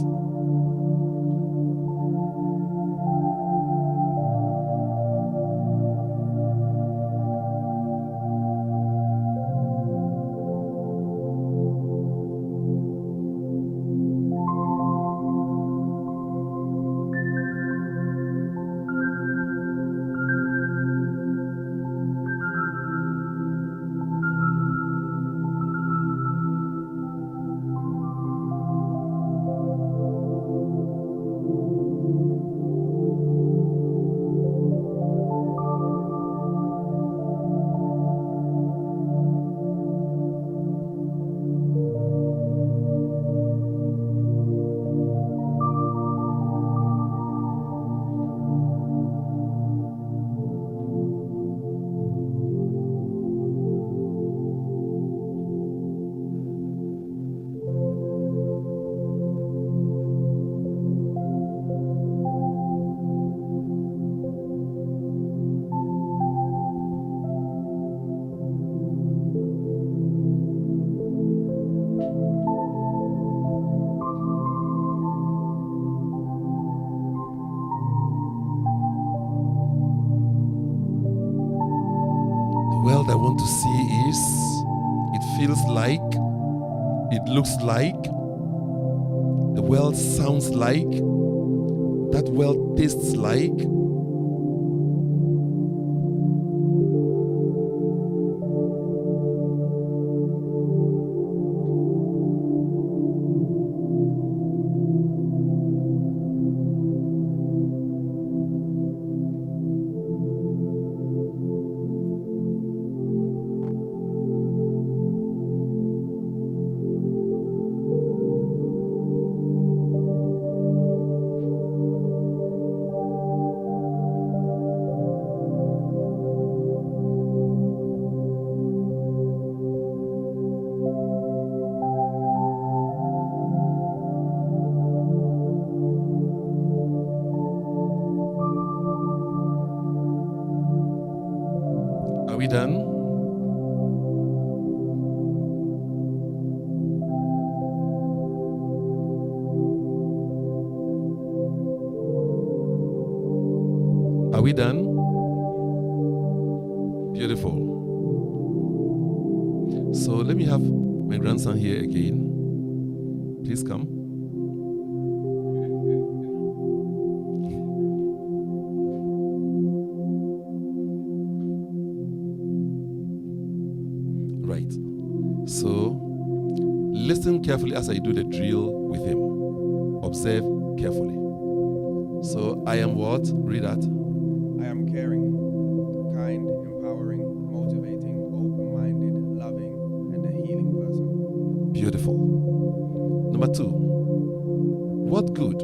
World I want to see is, it feels like, it looks like, the world sounds like, that world tastes like. Are we done? Are we done? Beautiful. So let me have my grandson here again. Please come. Right. So, listen carefully as I do the drill with him. Observe carefully. So, I am what? Read that. I am caring, kind, empowering, motivating, open-minded, loving, and a healing person. Beautiful. Number 2. What good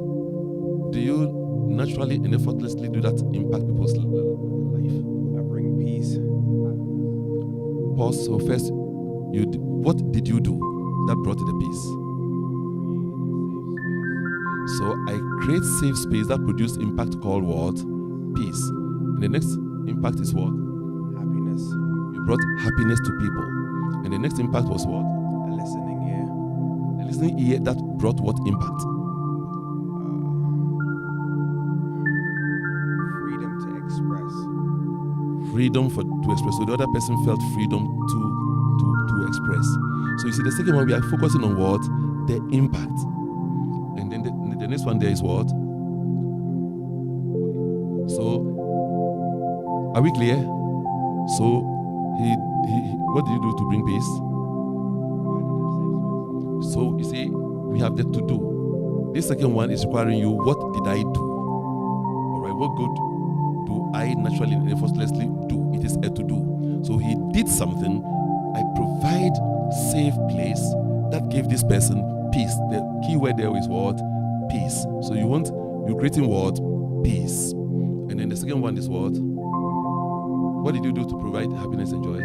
do you naturally and effortlessly do that impact people's life? I bring peace. Pause. So first, what did you do that brought the peace? So I create safe space that produce impact called what? Peace. And the next impact is what? Happiness. You brought happiness to people. And the next impact was what? A listening ear. A listening ear that brought what impact? Freedom to express. Freedom to express. So the other person felt freedom to express. So you see, the second one, we are focusing on what? The impact. And then the next one there is what? So, are we clear? So, he what did you do to bring peace? So, you see, we have that to do. This second one is requiring you, what did I do? All right, what good do I naturally and effortlessly do? It is a to do. So, he did something. I provide safe place that gave this person peace. The key word there is what? Peace. So you're creating what? Peace. And then the second one is what? What did you do to provide happiness and joy?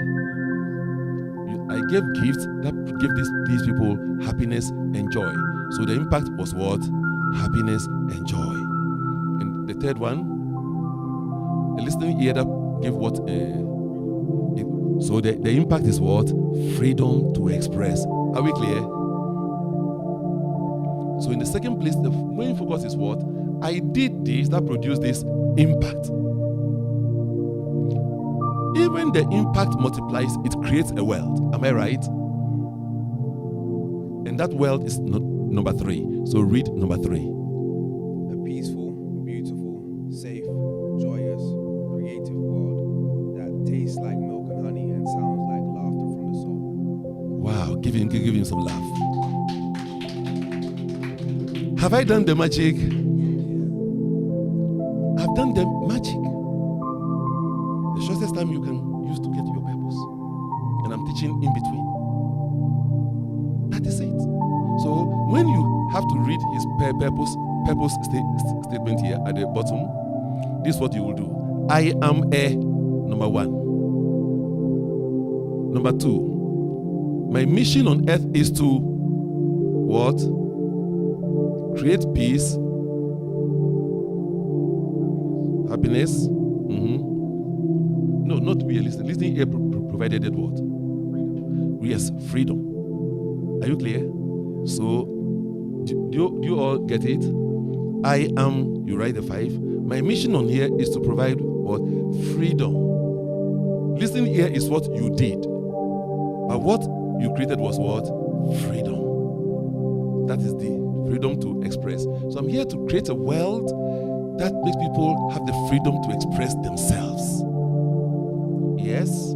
I gave gifts that gave these people happiness and joy. So the impact was what? Happiness and joy. And the third one, a listening ear that gave what? So the impact is what? Freedom to express. Are we clear? So in the second place, the main focus is what? I did this that produced this impact. Even the impact multiplies, it creates a world. Am I right? And that world is number 3. So read number 3. A peaceful, beautiful, safe, joyous, creative world that tastes like milk and honey and sounds like laughter from the soul. Wow, give him some laugh. Have I done the magic? I've done the magic. The shortest time you can use to get to your purpose. And I'm teaching in between. That is it. So when you have to read his purpose statement here at the bottom, this is what you will do. I am a number 1. Number 2, my mission on earth is to what? Create peace, happiness. No, not to be a listener. Listening here provided that what? Freedom. Yes, freedom. Are you clear? So, do you all get it? I am, you write the 5. My mission on here is to provide what? Freedom. Listening here is what you did. But what you created was what? Freedom. That is the freedom to express. So I'm here to create a world that makes people have the freedom to express themselves. Yes?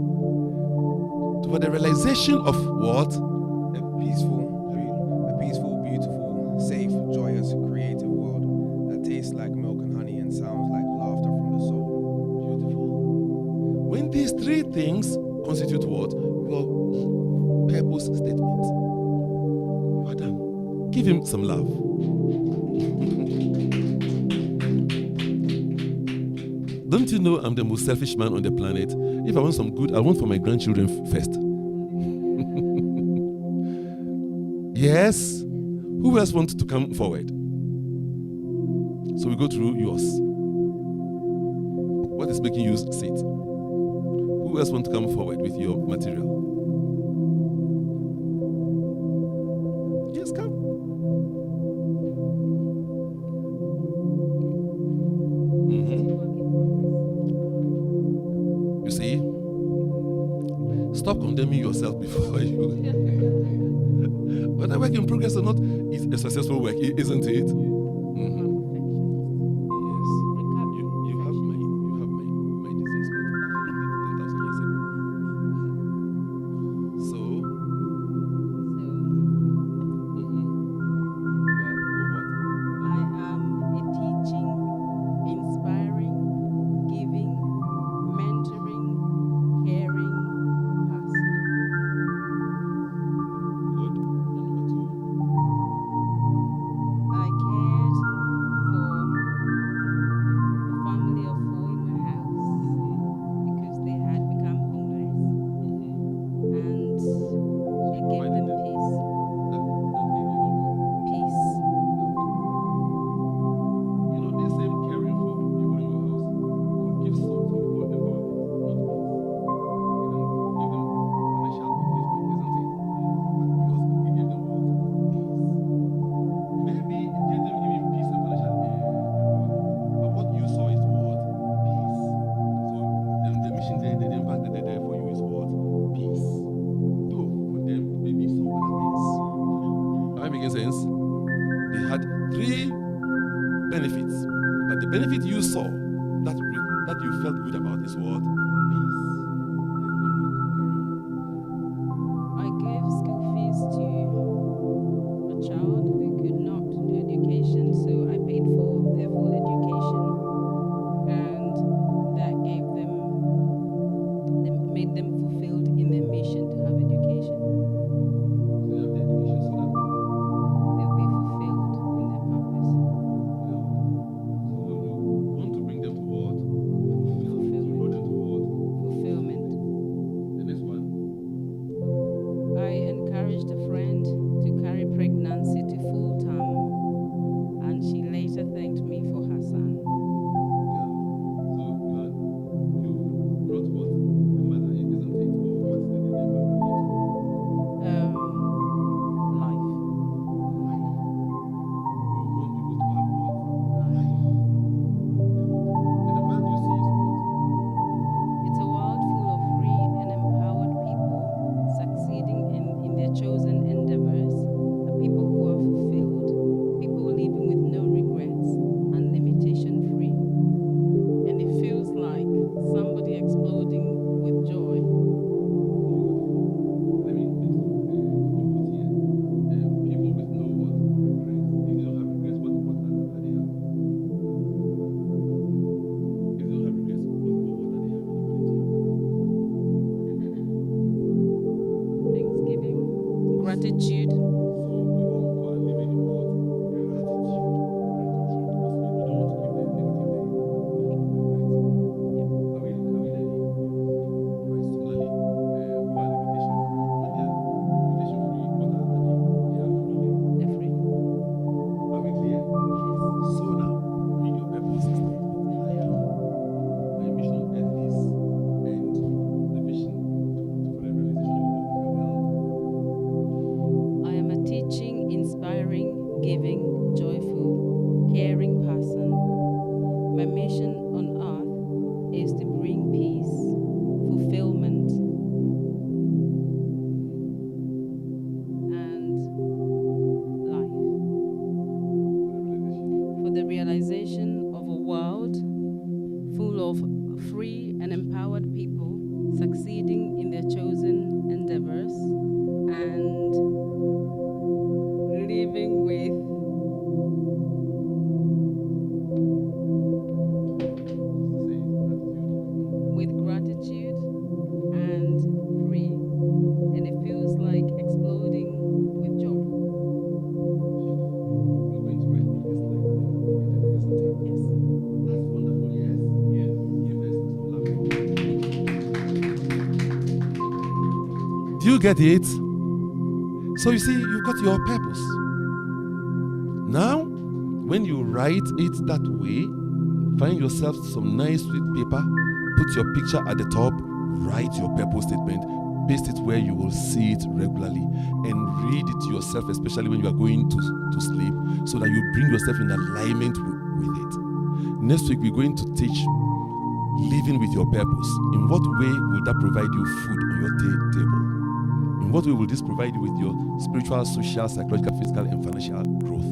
For the realization of what? A peaceful, beautiful, safe, joyous, creative world that tastes like milk and honey and sounds like laughter from the soul. Beautiful. When these 3 things constitute what? Your purpose statement. You are done. Give him some love. Don't you know I'm the most selfish man on the planet? If I want some good, I want for my grandchildren first. Yes? Who else wants to come forward? So we go through yours. What is making you sit? Who else wants to come forward with your material? Yes, come. You see? Stop condemning yourself before you. Whether work in progress or not is a the successful work, isn't it? Mhm. Yes. You have my disease, but I've healed it 10,000 years ago. So, what? I am a teaching, inspiring, giving, mentoring, caring person. Good. And number 2. I cared for a family of 4 in my house because they had become homeless, and I gave them peace. Peace. You know, this same caring for people in your house will give some people empowerment, not peace. You can give them financial upliftment, isn't it? But yours, you give them what? Peace. Maybe it gives them even peace and financial empowerment. But what you saw is what? Peace. So the mission there, the impact that they're there for you is what? Peace. Though for them, maybe some other things. Am I making sense? They had 3 benefits, but the benefit you saw that you felt good about is what? Peace. I gave school fees to a child who could not do education, so I paid for their full education, and that gave them, made them fulfilled in their mission to have education. So you have the education so that They'll be fulfilled in their purpose. so you want to bring them to what? Fulfillment. You brought them to what? Fulfillment. The next one. I encouraged a friend to carry pregnancy to full term, and she later thanked me for her son. Yeah. So you brought what? The mother, isn't it? Or what did the mother brought? Life. Life. You want people to have what? Life. And the world you see is what? It's a world full of free and empowered people succeeding in their chosen endeavors, a people who are fulfilled, people living with no regrets and limitation free. And it feels like somebody exploding with joy. Let me put here. People with no what? Regrets. If they don't have regrets, what are they have? If they don't have regrets, what are they have? Thanksgiving, gratitude, So people who are living in what? Gratitude. Because you don't want to give them negative there. Right? Are we there? Right. Similarly, who are limitation free? When they are limitation free, what are they? They are free. they're free. Are we clear? So now, read your purpose statement. I am. My mission on earth is, and the vision for the realization of the world. I am a teaching, inspiring, giving, joyful, caring person. My mission on earth is to bring peace, fulfillment, and life For the realization. for the realization of a world full of free and empowered people succeeding in their chosen endeavors and living with gratitude and free, and it feels like exploding with joy. We're going to write biggest like the isn't it? Yes. That's wonderful, yes? Yes. Give us some love. Do you get it? So you see, you've got your purpose. Now, when you write it that way, find yourself some nice sweet paper, put your picture at the top, write your purpose statement, paste it where you will see it regularly, and read it to yourself, especially when you are going to sleep, so that you bring yourself in alignment with it. Next week, we're going to teach living with your purpose. In what way will that provide you food on your table? In In what way will this provide you with your spiritual, social, psychological, physical, and financial growth?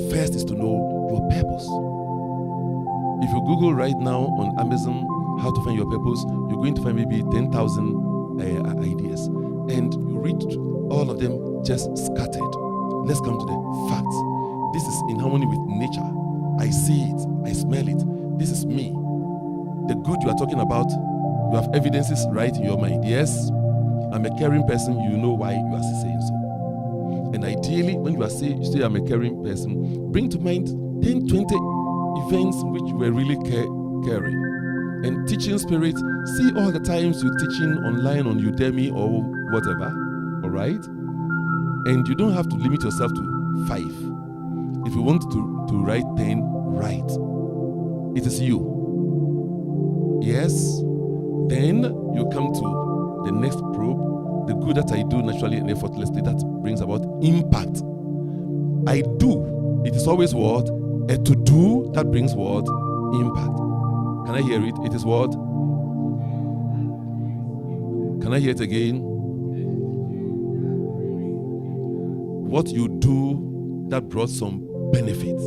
First is to know your purpose. If you Google right now on Amazon how to find your purpose, you're going to find maybe 10,000 ideas. And you read all of them just scattered. Let's come to the facts. This is in harmony with nature. I see it. I smell it. This is me. The good you are talking about, you have evidences right in your mind. Yes, I'm a caring person. You know why you are saying so. And ideally, when you say I'm a caring person, bring to mind 10, 20 events in which you were really caring. And teaching spirit, see all the times you're teaching online on Udemy or whatever, all right? And you don't have to limit yourself to 5. If you want to write 10, write. It is you. Yes? Then you come to the next probe. The good that I do naturally and effortlessly, that brings about impact. I do. It is always what? A to do that brings what? Impact. Can I hear it? It is what? Can I hear it again? What you do that brought some benefit,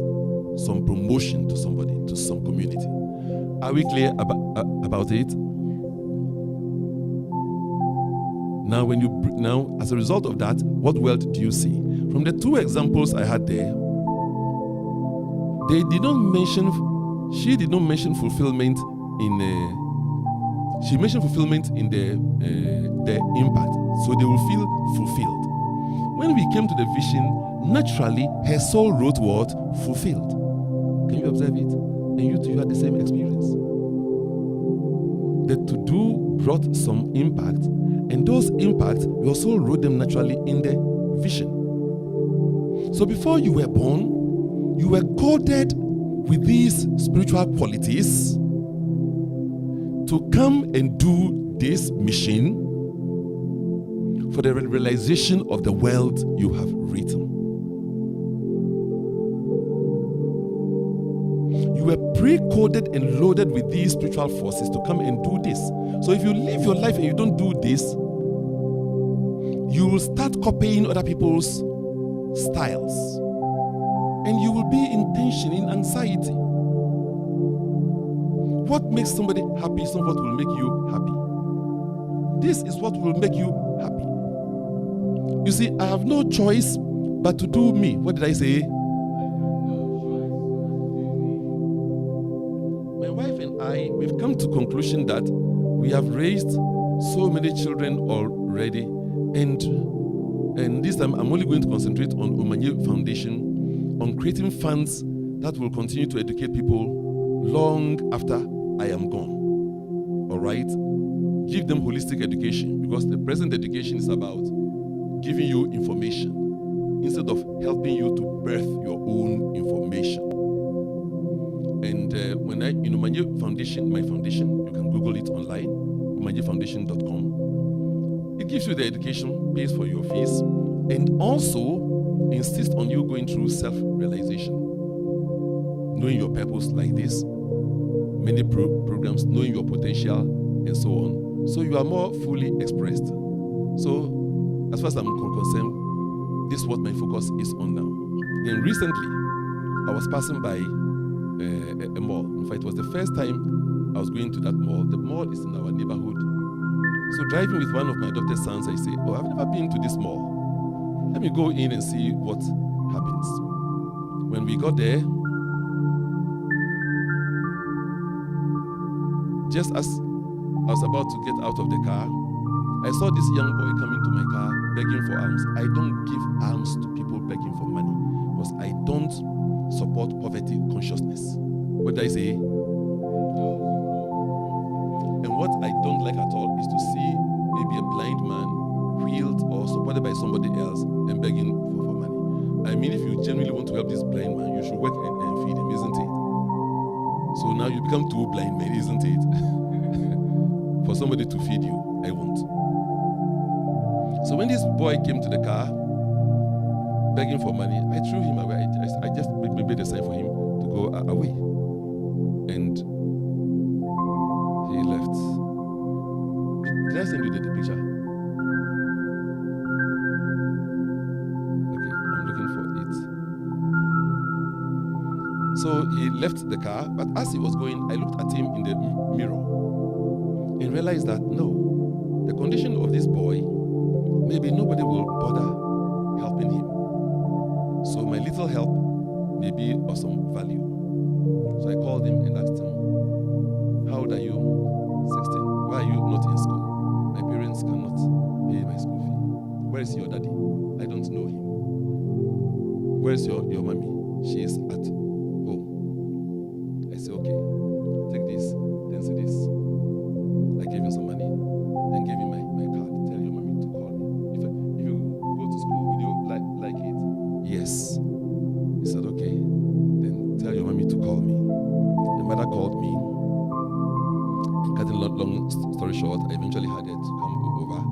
some promotion to somebody, to some community. Are we clear about it? Now, as a result of that, what wealth do you see? From the 2 examples I had there, she did not mention fulfillment she mentioned fulfillment in the impact, so they will feel fulfilled. When we came to the vision, naturally her soul wrote what? Fulfilled. Can you observe it? And you too had the same experience. The to-do brought some impact, and those impacts, your soul wrote them naturally in the vision. So before you were born, you were coded with these spiritual qualities to come and do this mission for the realization of the wealth you have written. You were pre-coded and loaded with these spiritual forces to come and do this. So if you live your life and you don't do this, you will start copying other people's styles. And you will be in tension, in anxiety. What makes somebody happy is not what will make you happy. This is what will make you happy. You see, I have no choice but to do me. What did I say? My wife and I, we've come to conclusion that we have raised so many children already, and this time I'm only going to concentrate on Omanye Foundation, on creating funds that will continue to educate people long after I am gone. All right? Give them holistic education, because the present education is about giving you information instead of helping you to birth your own information. And when in Omanye Foundation, my foundation, you can Google it online, omanyefoundation.com. It gives you the education, pays for your fees, and also insist on you going through self-realization, knowing your purpose like this, many programs, knowing your potential, and so on. So you are more fully expressed. So as far as I'm concerned, this is what my focus is on now. Then recently, I was passing by a mall. In fact, it was the first time I was going to that mall. The mall is in our neighborhood. So driving with one of my adopted sons, I say, I've never been to this mall. Let me go in and see what happens. When we got there, just as I was about to get out of the car, I saw this young boy coming to my car begging for alms. I don't give alms to people begging for money because I don't support poverty consciousness. What did I say? And what I don't like at all is to see maybe a blind man healed or supported by somebody else and begging for money. I mean, if you genuinely want to help this blind man, you should work and feed him, isn't it? So now you become 2 blind men, isn't it? For somebody to feed you, I won't. So when this boy came to the car begging for money, I threw him away. I just made a sign for him to go away. And he left. Did I send you the picture? So he left the car, but as he was going, I looked at him in the mirror and realized that no, the condition of this boy, maybe nobody will bother helping him. So my little help may be of some value. So I called him and asked him, how old are you? 16. Why are you not in school? My parents cannot pay my school fee. Where is your daddy? I don't know him. Where is your mommy? She is at home. I said, okay, take this, then say this. I gave him some money, then gave him my card. Tell your mommy to call me. If you go to school, will you like it? Yes. He said, okay, then tell your mommy to call me. The mother called me. Cutting long story short, I eventually had her to come over.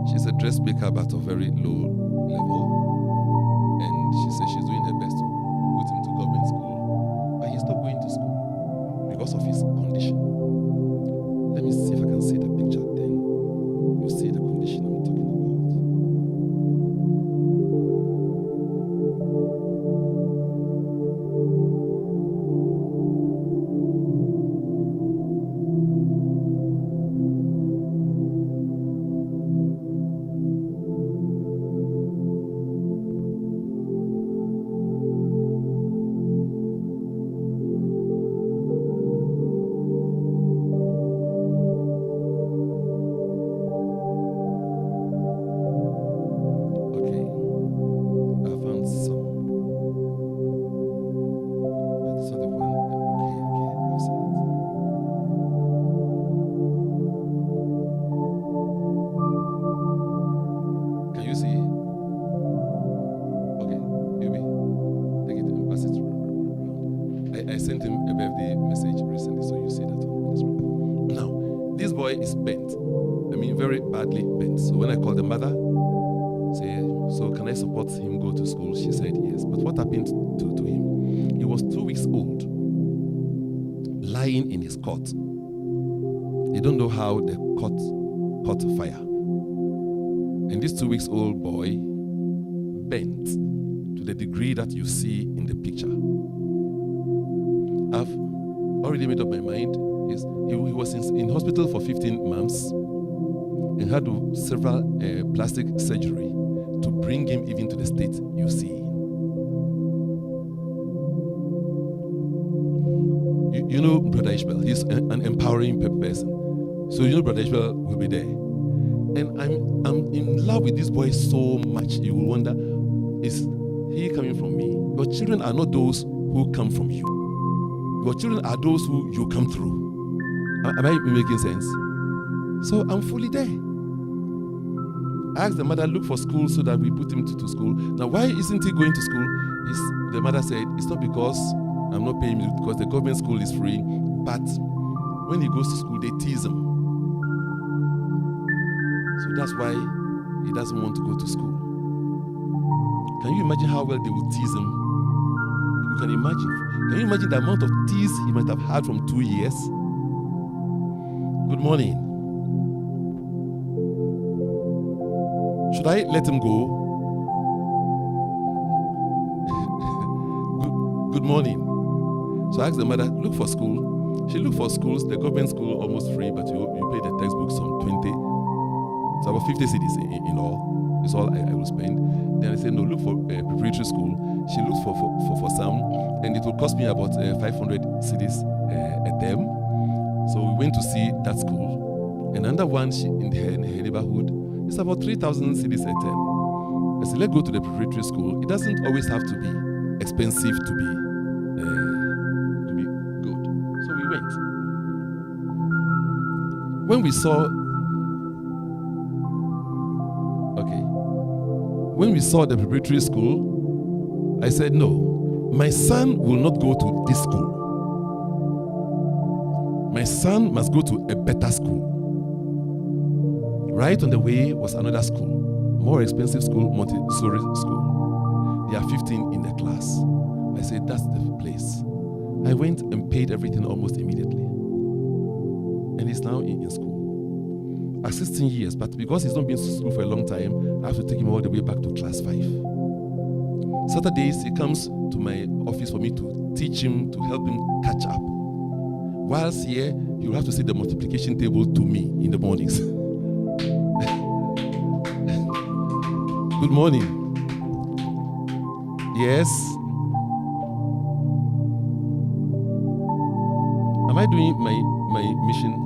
She's a dressmaker, but of very low level. And she said she's doing her best to put him to government school. But he stopped going to school because of his condition. Let me see if I can see the picture, then you see the condition I'm talking about. I sent him a birthday message recently, so you see that on this one. Now, this boy is bent. I mean, very badly bent. So when I called the mother, say, so can I support him go to school? She said yes. But what happened to him? He was 2 weeks old, lying in his cot. They don't know how the cot caught fire. And this 2 weeks old boy bent to the degree that you see in the picture. I've already made up my mind. He was in hospital for 15 months and had several plastic surgery to bring him even to the state you see. You know Brother Ishmael, he's an empowering person. So you know Brother Ishmael will be there. And I'm in love with this boy so much, you will wonder, is he coming from me? Your children are not those who come from you. Your children are those who you come through. Am I making sense? So I'm fully there. I asked the mother, look for school so that we put him to school. Now, why isn't he going to school? The mother said, it's not because I'm not paying him, because the government school is free, but when he goes to school, they tease him. So that's why he doesn't want to go to school. Can you imagine how well they will tease him? You can imagine. Can you imagine the amount of tease he might have had from 2 years? Good morning. Should I let him go? Good morning. So I asked the mother, look for school. She looked for schools, the government school almost free, but you pay the textbooks some 20. So about 50 cedis in all. It's all I will spend. Then I said, no, look for a preparatory school. She looked for some, and it will cost me about 500 cedis a term. So we went to see that school. And another one in her neighborhood, it's about 3,000 cedis a term. I said, let's go to the preparatory school. It doesn't always have to be expensive to be good. So we went. When we saw the preparatory school, I said, no, my son will not go to this school. My son must go to a better school. Right on the way was another school, more expensive school, Montessori school. There are 15 in the class. I said, that's the place. I went and paid everything almost immediately. And he's now in school. At 16 years, but because he's not been to school for a long time, I have to take him all the way back to class 5. Saturdays, he comes to my office for me to teach him, to help him catch up. Whilst here, you have to say the multiplication table to me in the mornings. Good morning. Yes. Am I doing my mission?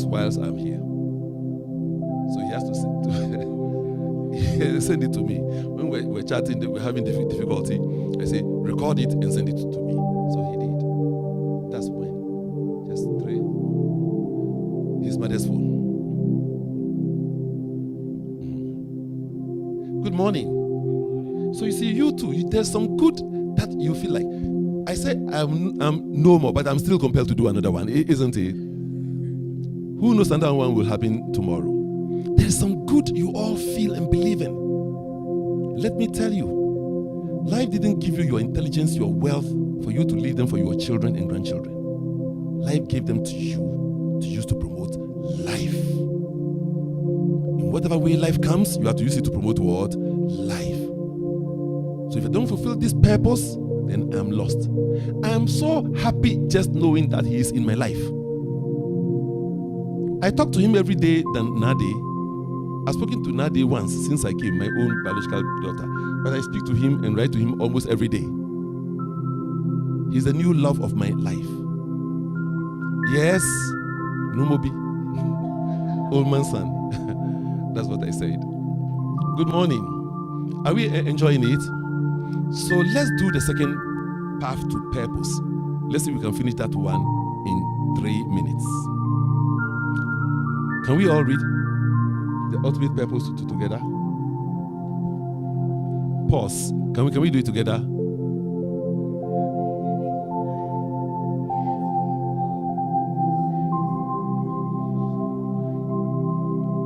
Whilst I'm here. So he has to send it to me. When we're chatting, we're having difficulty. I say, record it and send it to me. So he did. That's when. Just 3. His mother's phone. Good morning. So you see, you too, there's some good that you feel like. I say I'm no more, but I'm still compelled to do another one, isn't it? Who knows another one will happen tomorrow? There's some good you all feel and believe in. Let me tell you, life didn't give you your intelligence, your wealth, for you to leave them for your children and grandchildren. Life gave them to you to use to promote life. In whatever way life comes, you have to use it to promote what? Life. So if I don't fulfill this purpose, then I'm lost. I'm so happy just knowing that he is in my life. I talk to him every day than Nade. I've spoken to Nade once since I came, my own biological daughter. But I speak to him and write to him almost every day. He's the new love of my life. Yes, Numobi, old man's son. That's what I said. Good morning. Are we enjoying it? So let's do the second path to purpose. Let's see if we can finish that one in 3 minutes. Can we all read the ultimate purpose together? Pause. Can we do it together?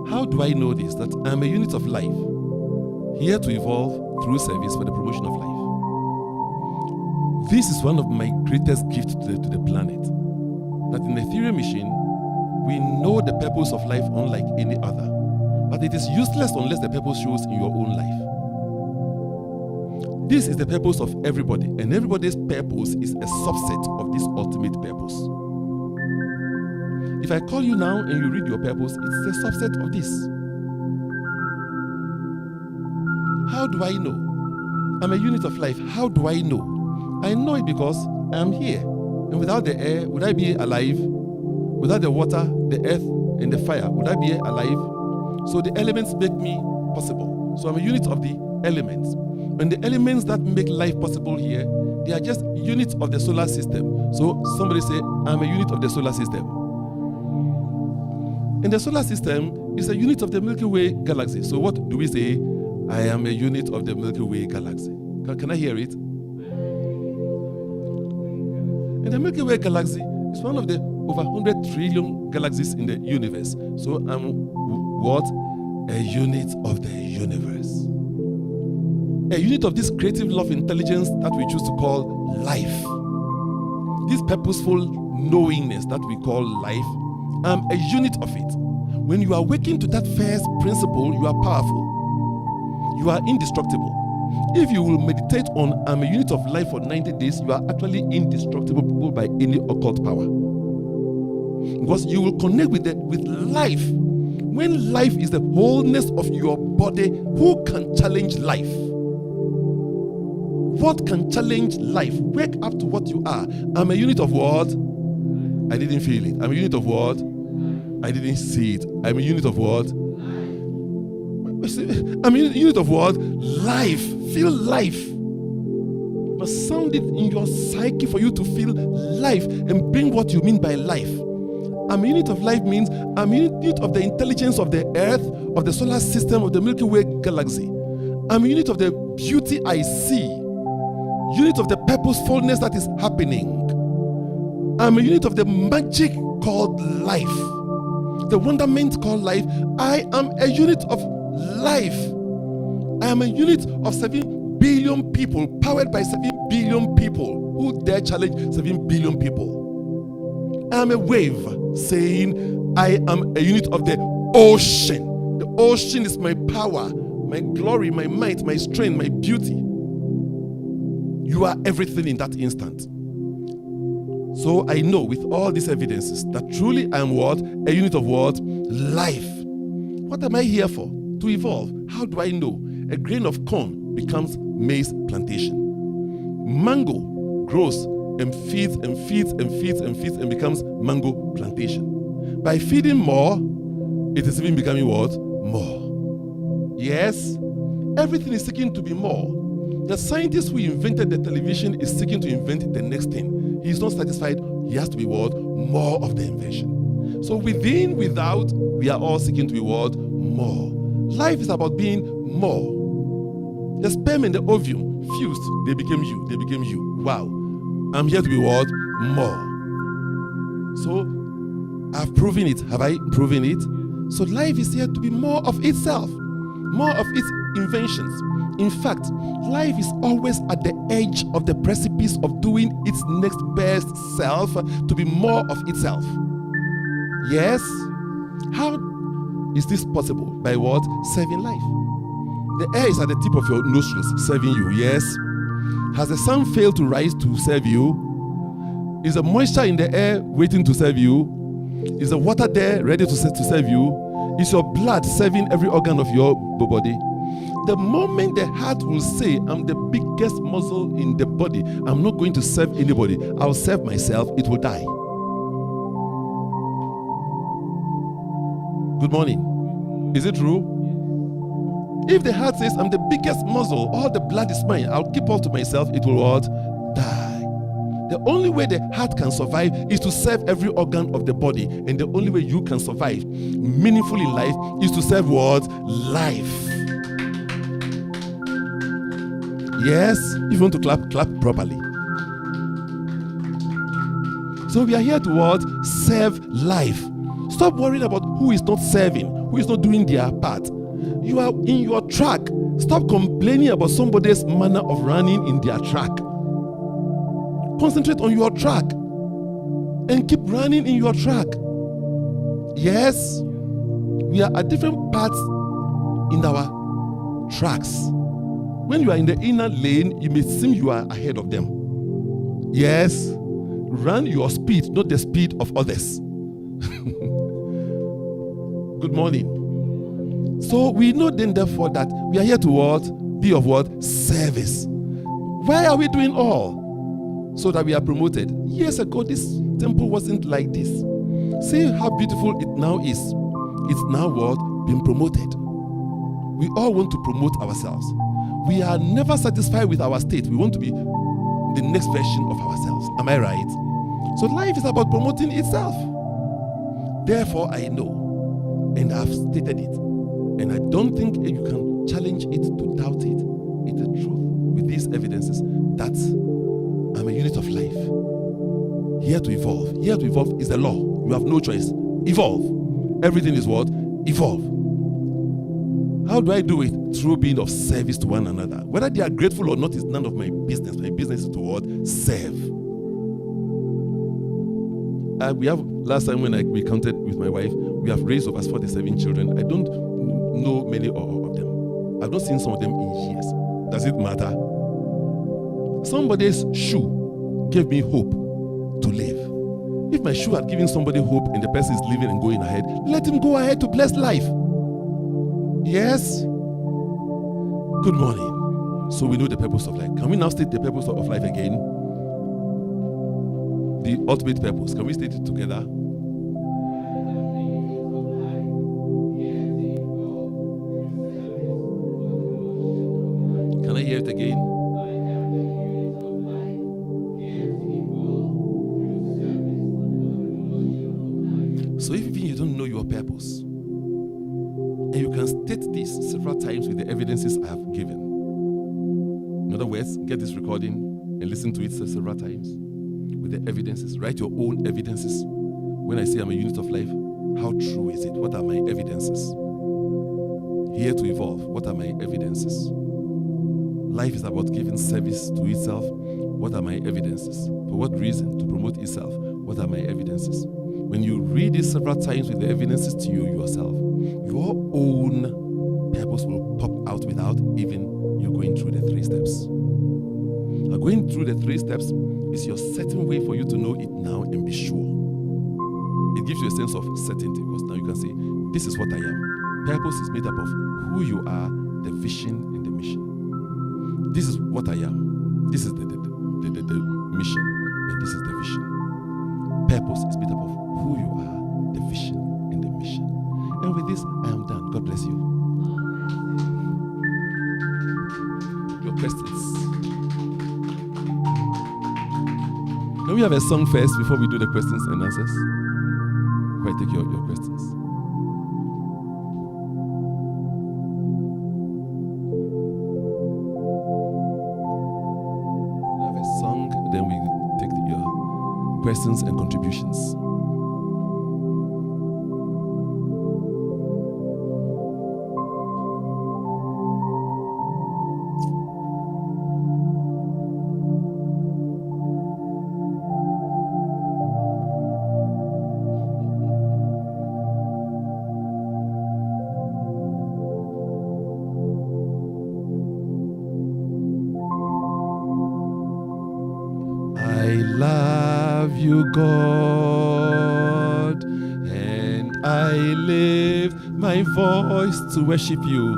How do I know this? That I'm a unit of life, here to evolve through service for the promotion of life. This is one of my greatest gifts to the planet. That in the Etherean mission, we know the purpose of life unlike any other. But it is useless unless the purpose shows in your own life. This is the purpose of everybody, and everybody's purpose is a subset of this ultimate purpose. If I call you now and you read your purpose, it's a subset of this. How do I know? I'm a unit of life. How do I know? I know it because I'm here. And without the air, would I be alive? Without the water, the earth, and the fire, would I be alive? So the elements make me possible. So I'm a unit of the elements. And the elements that make life possible here, they are just units of the solar system. So somebody say, I'm a unit of the solar system. And the solar system is a unit of the Milky Way galaxy. So what do we say? I am a unit of the Milky Way galaxy. Can I hear it? And the Milky Way galaxy is one of the over 100 trillion galaxies in the universe. So I'm what? A unit of the universe. A unit of this creative love intelligence that we choose to call life. This purposeful knowingness that we call life, I'm a unit of it. When you are waking to that first principle, you are powerful. You are indestructible. If you will meditate on I'm a unit of life for 90 days, you are actually indestructible by any occult power. Because you will connect with life. When life is the wholeness of your body, who can challenge life? What can challenge life? Wake up to what you are. I'm a unit of what? I didn't feel it. I'm a unit of what? I didn't see it. I'm a unit of what? I'm a unit of what? Life. Feel life. You must sound it in your psyche for you to feel life and bring what you mean by life. I'm a unit of life means I'm a unit of the intelligence of the earth, of the solar system, of the Milky Way galaxy. I'm a unit of the beauty I see. Unit of the purposefulness that is happening. I'm a unit of the magic called life. The wonderment called life. I am a unit of life. I am a unit of 7 billion people, powered by 7 billion people. Who dare challenge 7 billion people? I am a wave saying I am a unit of the ocean. The ocean is my power, my glory, my might, my strength, my beauty. You are everything in that instant. So I know with all these evidences that truly I am what? A unit of what? Life. What am I here for? To evolve. How do I know? A grain of corn becomes maize plantation. Mango grows and feeds and feeds and feeds and feeds and becomes mango plantation. By feeding more, it is even becoming what? More. Yes, everything is seeking to be more. The scientist who invented the television is seeking to invent the next thing. He is not satisfied. He has to be what? More of the invention. So within, without, we are all seeking to be what? More. Life is about being more. The sperm and the ovum fused. They became you. They became you. Wow. I'm here to be what? More. So I've proven it. Have I proven it? So life is here to be more of itself. More of its inventions. In fact, life is always at the edge of the precipice of doing its next best self to be more of itself. Yes? How is this possible? By what? Serving life. The air is at the tip of your nostrils, serving you. Yes? Has the sun failed to rise to serve you? Is the moisture in the air waiting to serve you? Is the water there ready to serve you? Is your blood serving every organ of your body? The moment the heart will say, I'm the biggest muscle in the body, I'm not going to serve anybody, I'll serve myself, it will die. Good morning. Is it true? If the heart says, I'm the biggest muscle, all the blood is mine, I'll keep all to myself, it will what? Die. The only way the heart can survive is to serve every organ of the body. And the only way you can survive meaningfully in life is to serve what? Life. Yes, if you want to clap, clap properly. So we are here to what? Serve life. Stop worrying about who is not serving, who is not doing their part. You are in your track. Stop complaining about somebody's manner of running in their track. Concentrate on your track and keep running in your track. Yes, we are at different parts in our tracks. When you are in the inner lane, it may seem you are ahead of them. Yes, run your speed, not the speed of others. Good morning. So we know then therefore that we are here to what? Be of what? Service. Why are we doing all? So that we are promoted. Years ago, this temple wasn't like this. See how beautiful it now is. It's now what? Being promoted. We all want to promote ourselves. We are never satisfied with our state. We want to be the next version of ourselves. Am I right? So life is about promoting itself. Therefore, I know, and I've stated it, and I don't think you can challenge it to doubt it. It's the truth with these evidences that I'm a unit of life. Here to evolve. Here to evolve is the law. You have no choice. Evolve. Everything is what? Evolve. How do I do it? Through being of service to one another. Whether they are grateful or not is none of my business. My business is to what? Serve. We have, last time when we counted with my wife, we have raised over 47 children. I don't know many of them. I've not seen some of them in years. Does it matter? Somebody's shoe gave me hope to live. If my shoe had given somebody hope and the person is living and going ahead, let him go ahead to bless life. Yes? Good morning. So we know the purpose of life. Can we now state the purpose of life again? The ultimate purpose. Can we state it together? Can I hear it again? So if even you don't know your purpose, and you can state this several times with the evidences I have given. In other words, get this recording and listen to it several times with the evidences. Write your own evidences. When I say I'm a unit of life, how true is it? What are my evidences? Here to evolve, what are my evidences? Life is about giving service to itself. What are my evidences? For what reason? To promote itself. What are my evidences? When you read it several times with the evidences to you yourself, your own purpose will pop out without even you going through the 3 steps. Now, going through the 3 steps is your certain way for you to know it now and be sure. It gives you a sense of certainty because now you can say, this is what I am. Purpose is made up of who you are, the vision, and the mission. This is what I am. This is the mission, and this is the vision. Purpose is made up of who you are, the vision, and the mission. And with this, I am done. God bless you. Your questions. Can we have a song first before we do the questions and answers? Before I take your questions. We have a song, then we take your questions and contributions. I love you, God, and I lift my voice to worship you,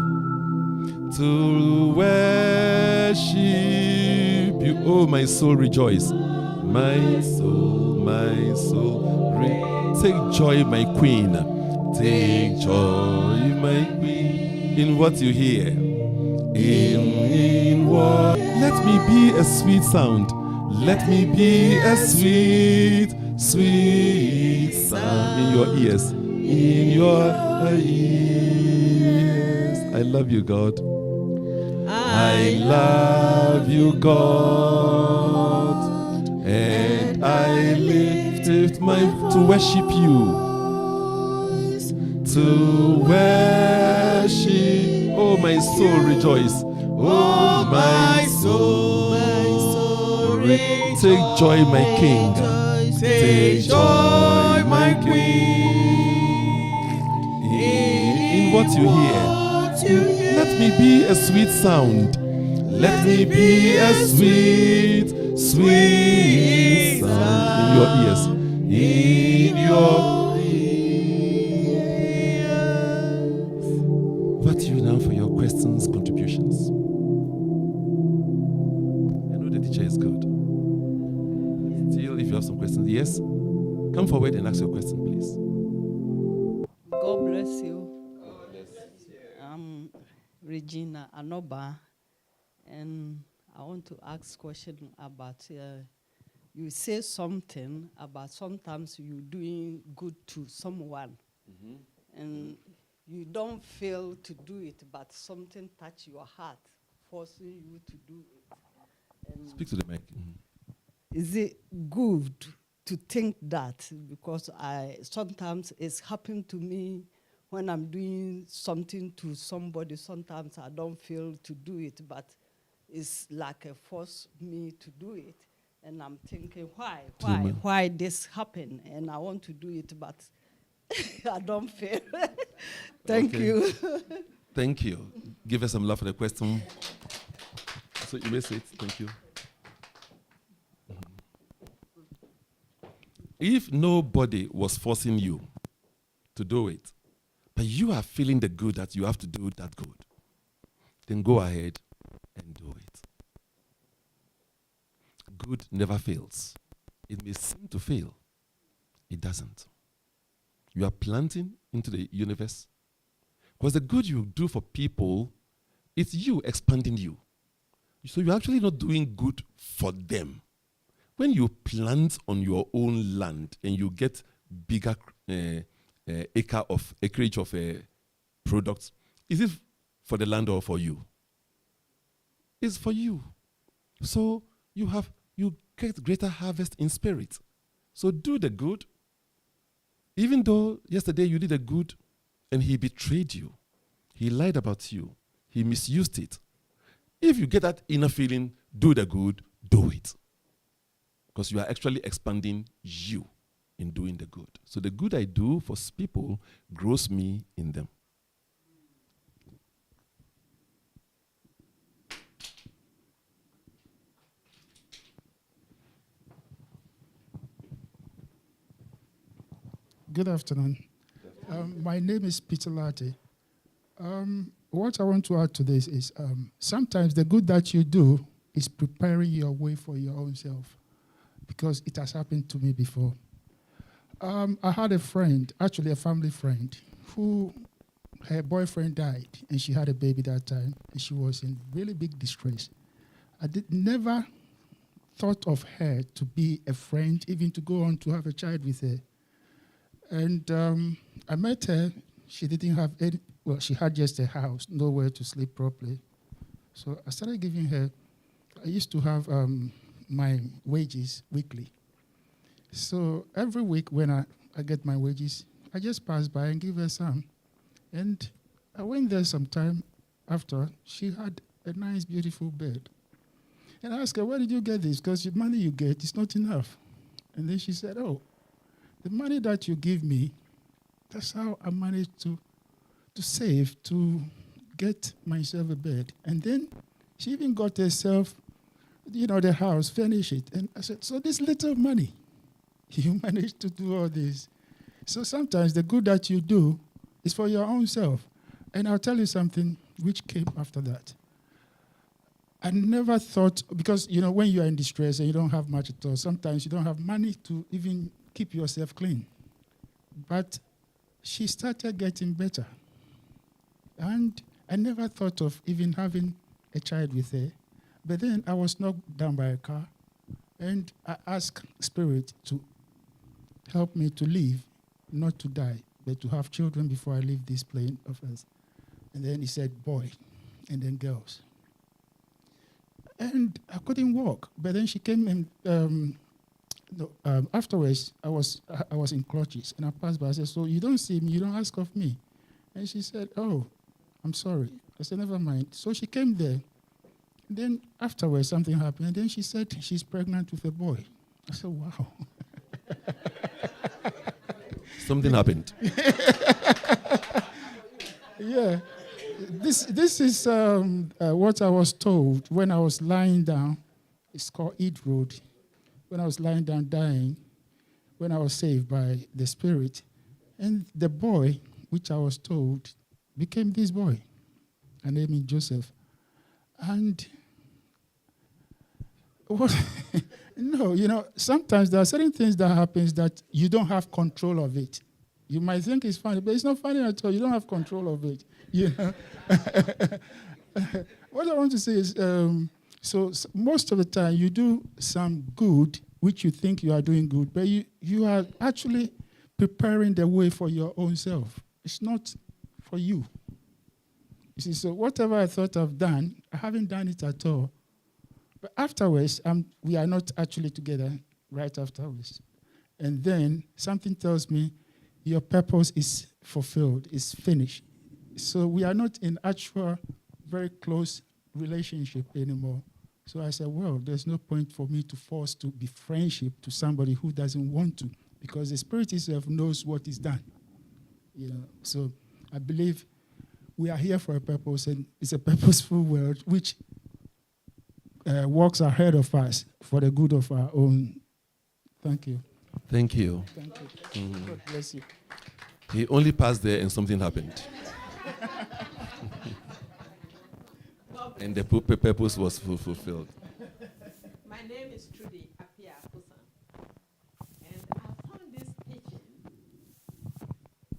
to worship you. Oh, my soul, rejoice. My soul, take joy, my queen. Take joy, my queen, in what you hear. In what? Let me be a sweet sound. Let me be a sweet, sweet sound in your ears. In your ears. I love you, God. I love you, God. And I lift my to worship you. To worship. Oh, my soul, rejoice. Oh, my soul. Take joy, my King. Take joy, my Queen. In what you hear. Let me be a sweet sound. Let me be a sweet, sweet sound in your ears. In your ears. What do you now for your questions, contributions? I know the teacher is good. If you have some questions, yes, come forward and ask your question, please. God bless you. I'm Regina Anoba, and I want to ask a question about, you say something about sometimes you doing good to someone, and you don't feel to do it, but something touch your heart, forcing you to do it. And Speak to the mic. is it good to think that? Because sometimes it's happened to me when I'm doing something to somebody. Sometimes I don't feel to do it, but it's like a force me to do it. And I'm thinking, why this happened? And I want to do it, but I don't feel. Thank you. Thank you. Give us some love for the question. So you may say it. Thank you. If nobody was forcing you to do it, but you are feeling the good that you have to do that good, then go ahead and do it. good never fails. It may seem to fail. It doesn't. You are planting into the universe. Because the good you do for people, it's you expanding you. So you're actually not doing good for them. When you plant on your own land and you get bigger acreage of products, is it for the land or for you? It's for you. So you get greater harvest in spirit. So do the good. Even though yesterday you did the good and he betrayed you, he lied about you, he misused it. If you get that inner feeling, do the good, do it. Because you are actually expanding you in doing the good. So the good I do for people grows me in them. Good afternoon. My name is Peter Latte. What I want to add to this is sometimes the good that you do is preparing your way for your own self, because it has happened to me before. I had a friend, actually a family friend, who her boyfriend died, and she had a baby that time, and she was in really big distress. I never thought of her to be a friend, even to go on to have a child with her. And I met her. She didn't have any, well, she had just a house, nowhere to sleep properly. So I started giving her, I used to have my wages weekly. So every week when I get my wages, I just pass by and give her some. And I went there sometime after. She had a nice, beautiful bed. And I asked her, where did you get this? Because the money you get is not enough. And then she said, oh, the money that you give me, that's how I managed to save, to get myself a bed. And then she even got herself, the house, furnish it. And I said, so this little money, you managed to do all this. So sometimes the good that you do is for your own self. And I'll tell you something which came after that. I never thought, because, when you are in distress and you don't have much at all, sometimes you don't have money to even keep yourself clean. But she started getting better. And I never thought of even having a child with her. But then I was knocked down by a car, and I asked Spirit to help me to live, not to die, but to have children before I leave this plane of earth. And then he said, boy, and then girls. And I couldn't walk. But then she came and afterwards, I was in crutches, and I passed by. I said, so you don't see me, you don't ask of me. And she said, oh, I'm sorry. I said, never mind. So she came there. And then afterwards, something happened. And then she said she's pregnant with a boy. I said, wow. Something happened. Yeah. This is what I was told when I was lying down. It's called Eid Road. When I was lying down dying, when I was saved by the Spirit. And the boy, which I was told, became this boy. I named him Joseph. And what? No, sometimes there are certain things that happens that you don't have control of it. You might think it's funny, but it's not funny at all. You don't have control of it. What I want to say is, so most of the time you do some good, which you think you are doing good, but you are actually preparing the way for your own self. It's not for you. You see, so whatever I thought I've done, I haven't done it at all. But afterwards, we are not actually together right afterwards. And then something tells me your purpose is fulfilled, is finished. So we are not in actual, very close relationship anymore. So I said, well, there's no point for me to force to be friendship to somebody who doesn't want to, because the Spirit itself knows what is done. So I believe we are here for a purpose, and it's a purposeful world which walks ahead of us for the good of our own. Thank you. Thank you. Thank you. God bless you. He only passed there and something happened. And the purpose was fulfilled. My name is Trudy Apia Kusan, and I found this teaching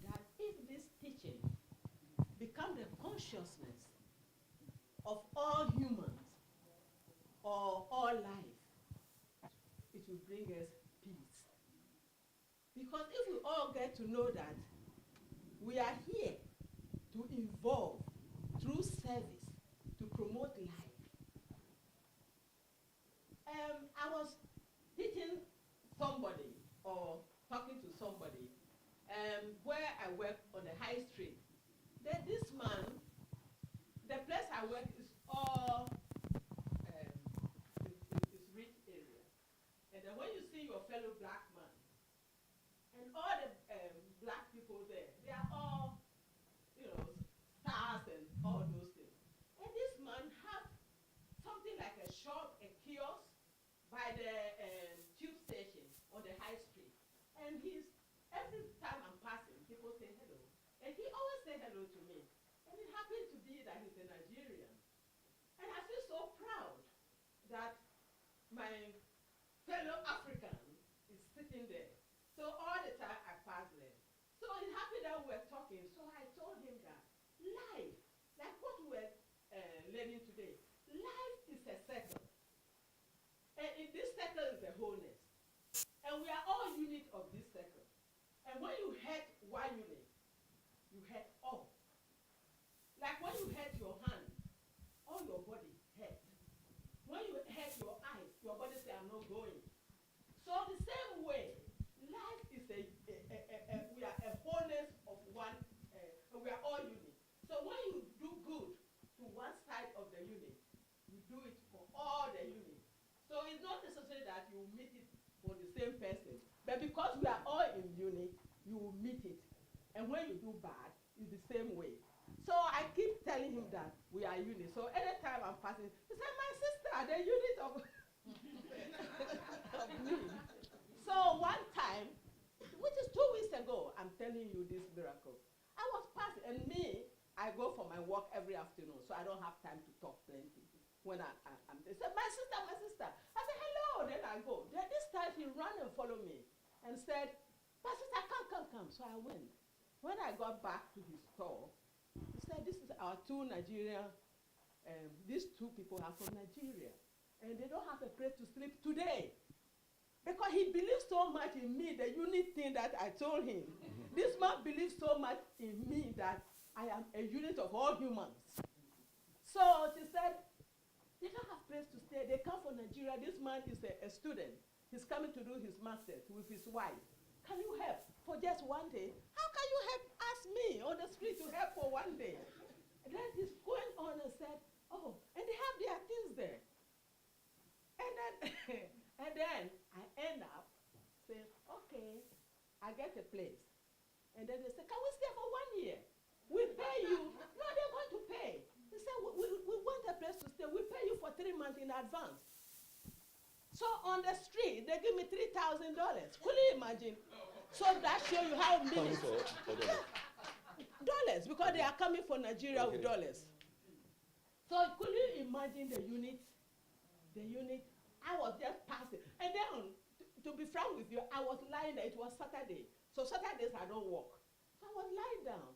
that if this teaching become the consciousness of all humans or all life, it will bring us peace. Because if we all get to know that we are here to evolve through service to promote life. I was teaching somebody or talking to somebody where I work on the high street. Then this man, the place I work is all is rich area. And then when you see your fellow black man, and all the black people there, they are all, stars and all those things. And this man have something like a shop, a kiosk by the tube station on the high street. And every time I'm passing, people say hello. And he always say hello to me. And it happened to be that he's a Nigerian. And I feel so proud that my fellow African is sitting there. So all the time I pass there. So it happened that we were talking. So I told him that life, like what we're learning today, life is a circle. And in this circle is the wholeness. And we are all unit of this circle. And when you hurt one unit, you hurt all. Like when you hurt your hand, all your body hurt. When you hurt your eyes, your body say, I'm not going. So the same way, life is we are a wholeness of one, we are all unit. So when you do good to one side of the unit, you do it for all the unit. So it's not necessary that you meet it for the same person, but because we are all in unit, you will meet it. And when you do bad, it's the same way. So I keep telling him that we are unit. So anytime I'm passing, he said, my sister, the unit of, of me. So one time, which is 2 weeks ago, I'm telling you this miracle. I was passing, and I go for my walk every afternoon, so I don't have time to talk plenty. When they said, my sister. I said, hello, then I go. Then this time he ran and followed me and said, my sister, come. So I went. When I got back to his store, he said, this is our two Nigerian, these two people are from Nigeria, and they don't have a place to sleep today. Because he believes so much in me, the unique thing that I told him. This man believes so much in me that I am a unit of all humans. So she said, they don't have place to stay. They come from Nigeria. This man is a student. He's coming to do his master's with his wife. Can you help for just one day? How can you help ask me on the street to help for one day? And then he's going on and said, oh, and they have their things there. And then, and then I end up saying, okay, I get a place. And then they say, can we stay for 1 year? We pay you. No, they're going to pay. They say, we want a place to stay. We pay you for 3 months in advance. So on the street, they give me $3,000. Could you imagine? So that shows you how many dollars, because they are coming from Nigeria with dollars. So could you imagine the unit? The unit, I was just passing. And then, to be frank with you, I was lying there. It was Saturday. So Saturdays I don't work. So I was lying down.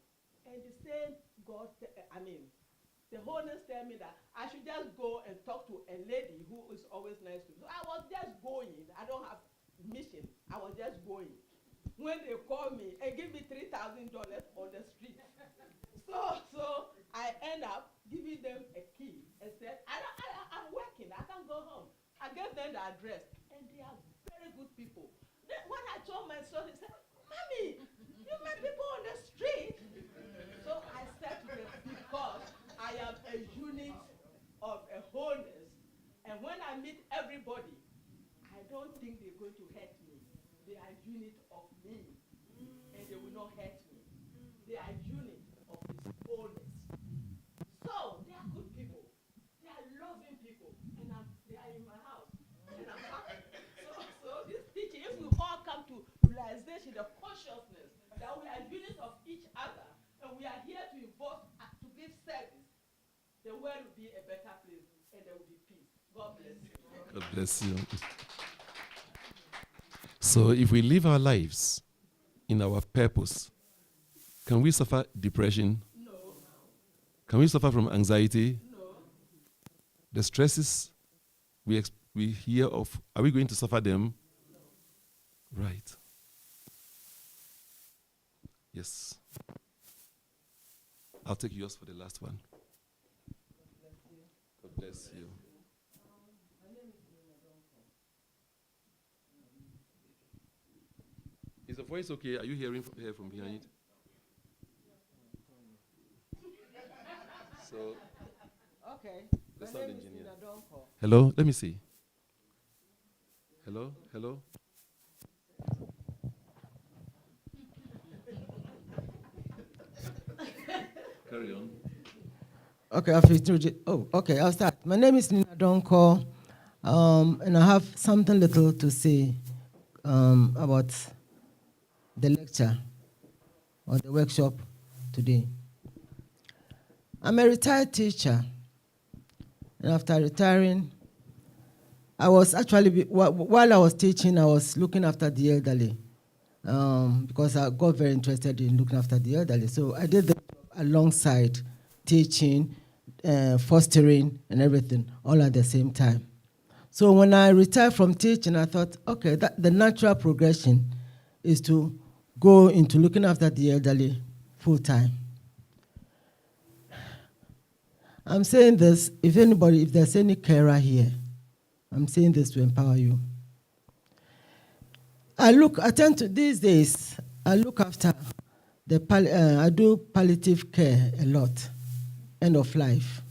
And the same God, the wholeness tell me that I should just go and talk to a lady who is always nice to me. So I was just going. I don't have mission. I was just going. When they call me and give me $3,000 on the street. So I end up giving them a key and said, I'm working. I can't go home. I gave them the address. And they are very good people. Then when I told my son, he said, Mommy, you met people on the street. So I said to them, because I am a unit of a wholeness. And when I meet everybody, I don't think they're going to hurt me. They are unit of me. And they will not hurt me. They are unit of this wholeness. So they are good people. They are loving people. And they are in my house. And I'm happy. So this teaching, if we all come to realization, the consciousness that we are units of each other, and we are here to evolve, to give service, the world will be a better place, and there will be peace. God bless you. So if we live our lives in our purpose, can we suffer depression? No. Can we suffer from anxiety? No. The stresses we hear of, are we going to suffer them? No. Right. Yes. I'll take yours for the last one. God bless you. Is the voice okay? Are you hearing from behind? So, Okay. the My sound name is engineer. Nina Donko. Hello, let me see. Hello, hello. Carry on. Okay, I'll introduce. Oh, okay, I'll start. My name is Nina Donko, and I have something little to say about the lecture or the workshop today. I'm a retired teacher, and after retiring, I was actually, while I was teaching, I was looking after the elderly because I got very interested in looking after the elderly. So I did that alongside teaching, fostering, and everything, all at the same time. So when I retired from teaching, I thought, okay, the natural progression is to go into looking after the elderly full time. I'm saying this, if there's any carer here, I'm saying this to empower you. These days, I look after I do palliative care a lot, end of life.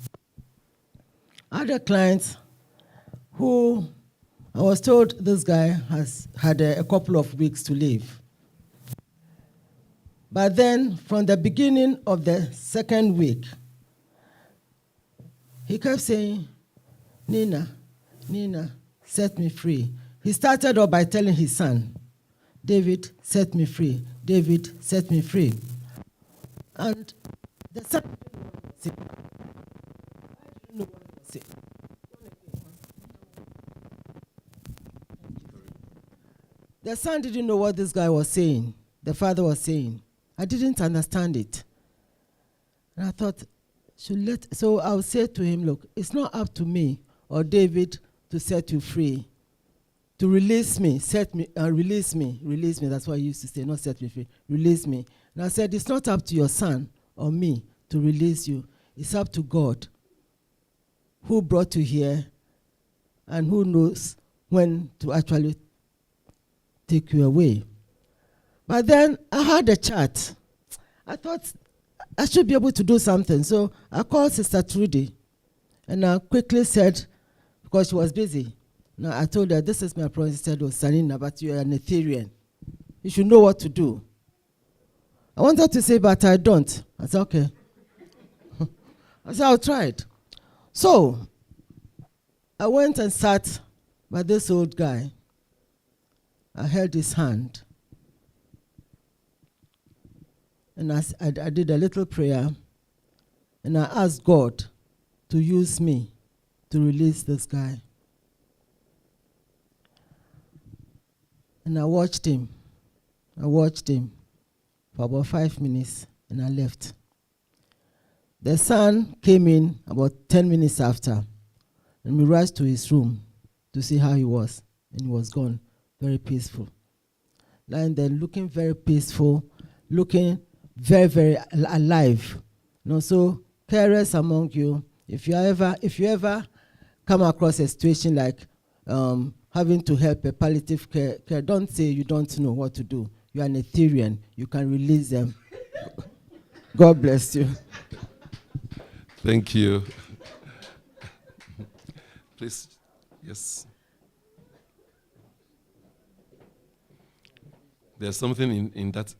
Other clients who I was told this guy has had a couple of weeks to live. But then, from the beginning of the second week, he kept saying, Nina, set me free. He started off by telling his son, David, set me free. David, set me free. And the son didn't know what he was saying. The son didn't know what this guy was saying, the father was saying. I didn't understand it. And I thought, so I'll say to him, look, it's not up to me or David to set you free, to release me, release me, that's what I used to say, not set me free, release me. And I said, it's not up to your son or me to release you. It's up to God, who brought you here and who knows when to actually take you away. But then I had a chat. I thought I should be able to do something. So I called Sister Trudy, and I quickly said, because she was busy, now I told her, this is my problem. She said, oh, Sanina, but you're an Etherean. You should know what to do. I wanted to say, but I don't. I said, okay. I said, I'll try it. So I went and sat by this old guy. I held his hand. And I did a little prayer, and I asked God to use me to release this guy. And I watched him. For about 5 minutes, and I left. The son came in about 10 minutes after, and we rushed to his room to see how he was, and he was gone, very peaceful. Lying there, looking very peaceful, looking very, very alive. So carers among you, if you ever come across a situation like having to help a palliative care, don't say you don't know what to do. You are an Etherean. You can release them. God bless you. Thank you. Please, yes. There's something in that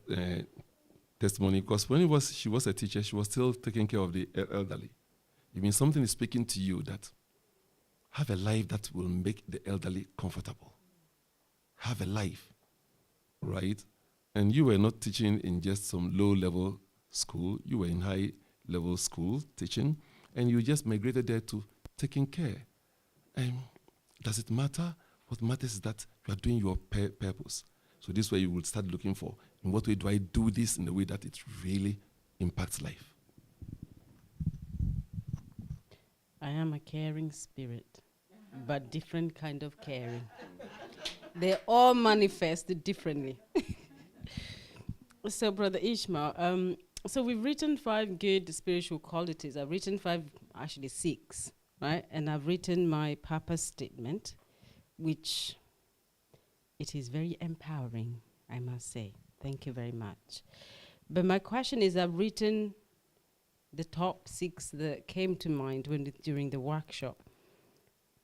testimony, because when she was a teacher, she was still taking care of the elderly. It means something is speaking to you that have a life that will make the elderly comfortable. Have a life, right? And you were not teaching in just some low-level school. You were in high-level school teaching, and you just migrated there to taking care. does it matter? What matters is that you are doing your purpose. So this way you will start looking for, in what way do I do this in a way that it really impacts life? I am a caring spirit, but different kind of caring. They all manifest differently. So, Brother Ishmael, so we've written 5 good spiritual qualities. I've written 6, right? And I've written my purpose statement, which it is very empowering, I must say. Thank you very much. But my question is, I've written the top 6 that came to mind during the workshop.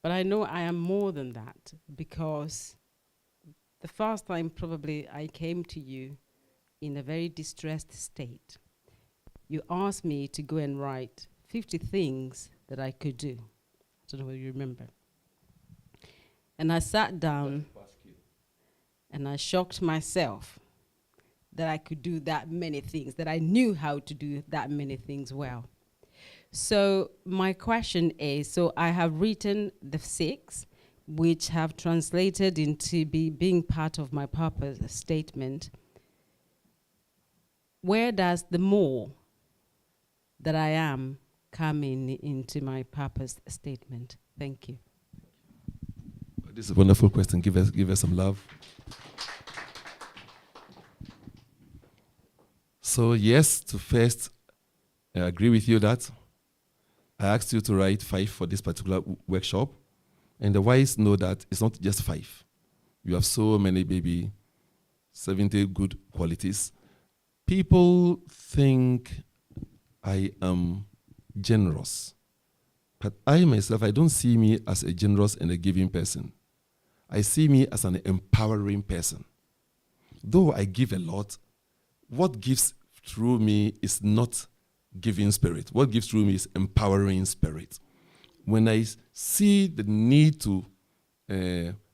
But I know I am more than that, because the first time probably I came to you in a very distressed state. You asked me to go and write 50 things that I could do. I don't know whether you remember. And I sat down and I shocked myself that I could do that many things, that I knew how to do that many things well. So my question is, so I have written the 6, which have translated into being part of my purpose statement. Where does the more that I am come into my purpose statement? Thank you. This is a wonderful question. Give us some love. So yes, to first, I agree with you that I asked you to write 5 for this particular workshop, and the wise know that it's not just 5. You have so many, maybe 70 good qualities. People think I am generous, but I myself, I don't see me as a generous and a giving person. I see me as an empowering person. Though I give a lot, what gives through me is not giving spirit. What gives through me is empowering spirit. When I see the need to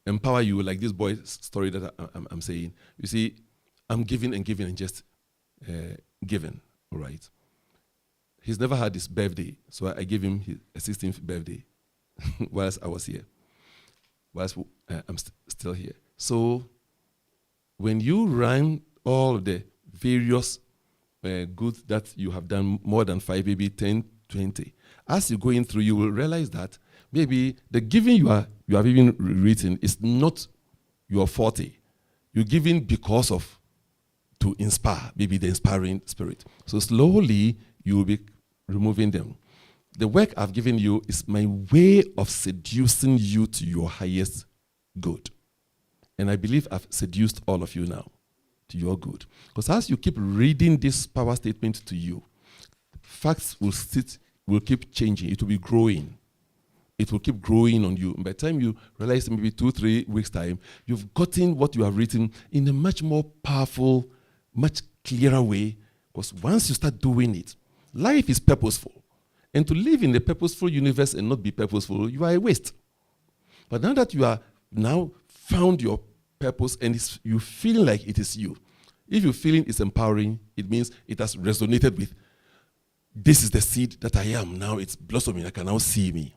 empower you, like this boy's story that I'm saying, you see, I'm giving and giving and just giving, all right? He's never had his birthday, so I gave him his 16th birthday whilst I was here, whilst I'm still here. So when you run all of the various goods that you have done, more than 5, maybe 10, 20, as you're going through, you will realize that maybe the giving you have even written is not your forte. You're giving because of, to inspire, maybe the inspiring spirit. So slowly, you will be removing them. The work I've given you is my way of seducing you to your highest good. And I believe I've seduced all of you now to your good. Because as you keep reading this power statement to you, facts will keep changing. It will be growing. It will keep growing on you. And by the time you realize, maybe 2-3 weeks' time, you've gotten what you have written in a much more powerful, much clearer way. Because once you start doing it, life is purposeful. And to live in a purposeful universe and not be purposeful, you are a waste. But now that you are now found your purpose and you feel like it is you, if you're feeling it's empowering, it means it has resonated with, this is the seed that I am. Now it's blossoming. I can now see me.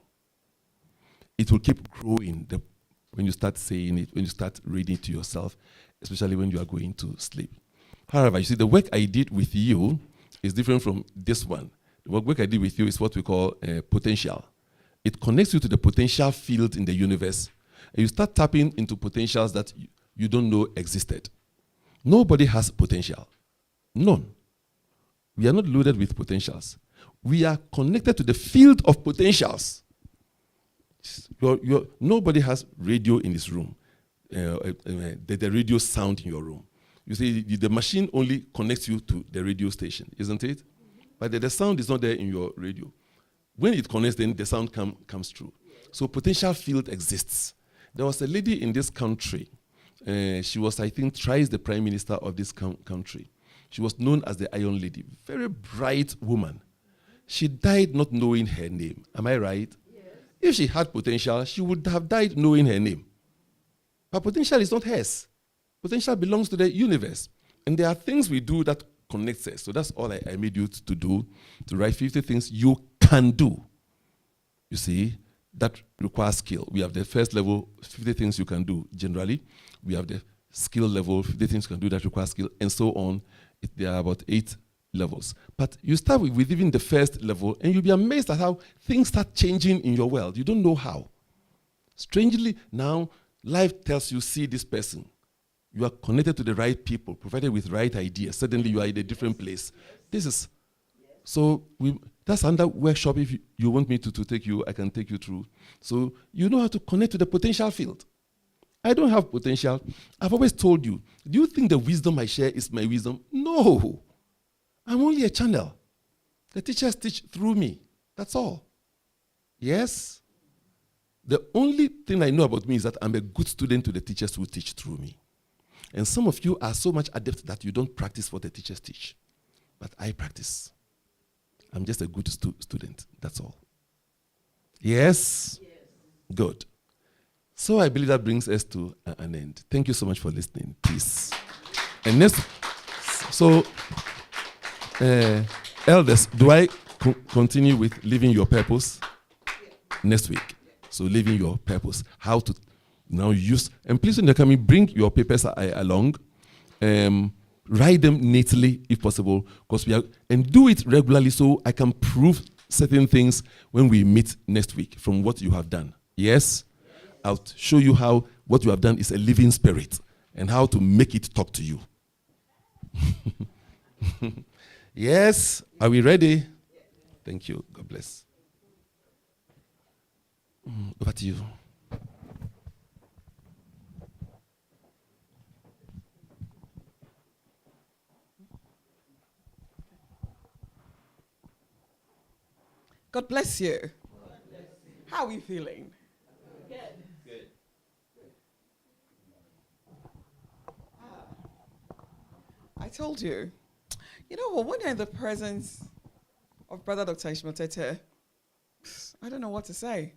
It will keep growing when you start saying it, when you start reading it to yourself, especially when you are going to sleep. However, you see, the work I did with you is different from this one. The work I did with you is what we call potential. It connects you to the potential field in the universe, and you start tapping into potentials that you don't know existed. Nobody has potential. None. We are not loaded with potentials. We are connected to the field of potentials. Nobody has radio in this room, the radio sound in your room. You see, the machine only connects you to the radio station, isn't it? But the sound is not there in your radio. When it connects, then the sound comes through. So potential field exists. There was a lady in this country. She was, I think, thrice the prime minister of this country. She was known as the Iron Lady. Very bright woman. She died not knowing her name. Am I right? Yes. If she had potential, she would have died knowing her name. But potential is not hers. Potential belongs to the universe. And there are things we do that connects us. So that's all I made you to do, to write 50 things you can do. You see, that require skill. We have the first level, 50 things you can do generally. We have the skill level, 50 things you can do that require skill, and so on. There are about 8 levels. But you start with even the first level, and you'll be amazed at how things start changing in your world. You don't know how. Strangely, now, life tells you, see this person. You are connected to the right people, provided with right ideas. Suddenly, you are in a different place. This is, so that's under workshop. If you want me to take you, I can take you through. So you know how to connect to the potential field. I don't have potential. I've always told you, do you think the wisdom I share is my wisdom? No. I'm only a channel. The teachers teach through me. That's all. Yes? The only thing I know about me is that I'm a good student to the teachers who teach through me. And some of you are so much adept that you don't practice what the teachers teach. But I practice. I'm just a good student. That's all. Yes? Good. So I believe that brings us to an end. Thank you so much for listening. Peace. And next, so, elders, do I continue with living your purpose next week? So living your purpose, how to now use, and please when you're coming, bring your papers along. Write them neatly if possible, because and do it regularly so I can prove certain things when we meet next week from what you have done. Yes? I'll show you how what you have done is a living spirit and how to make it talk to you. Yes? Are we ready? Thank you. God bless. Over to you. God bless you. How are we feeling? Good. I told you. You know what? When you're in the presence of Brother Dr. Ishmael Tete, I don't know what to say.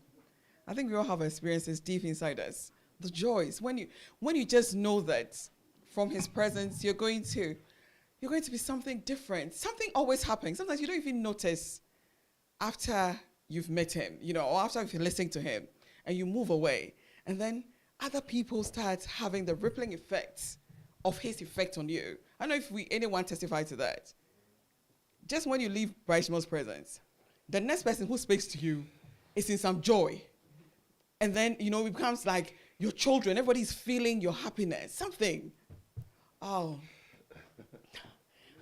I think we all have experiences deep inside us. The joys. When you just know that from his presence you're going to be something different. Something always happens. Sometimes you don't even notice after you've met him, or after you've listened to him, and you move away. And then other people start having the rippling effects of his effect on you. I don't know if anyone testify to that. Just when you leave Brishmo's presence, the next person who speaks to you is in some joy. And then, it becomes like your children, everybody's feeling your happiness, something. Oh,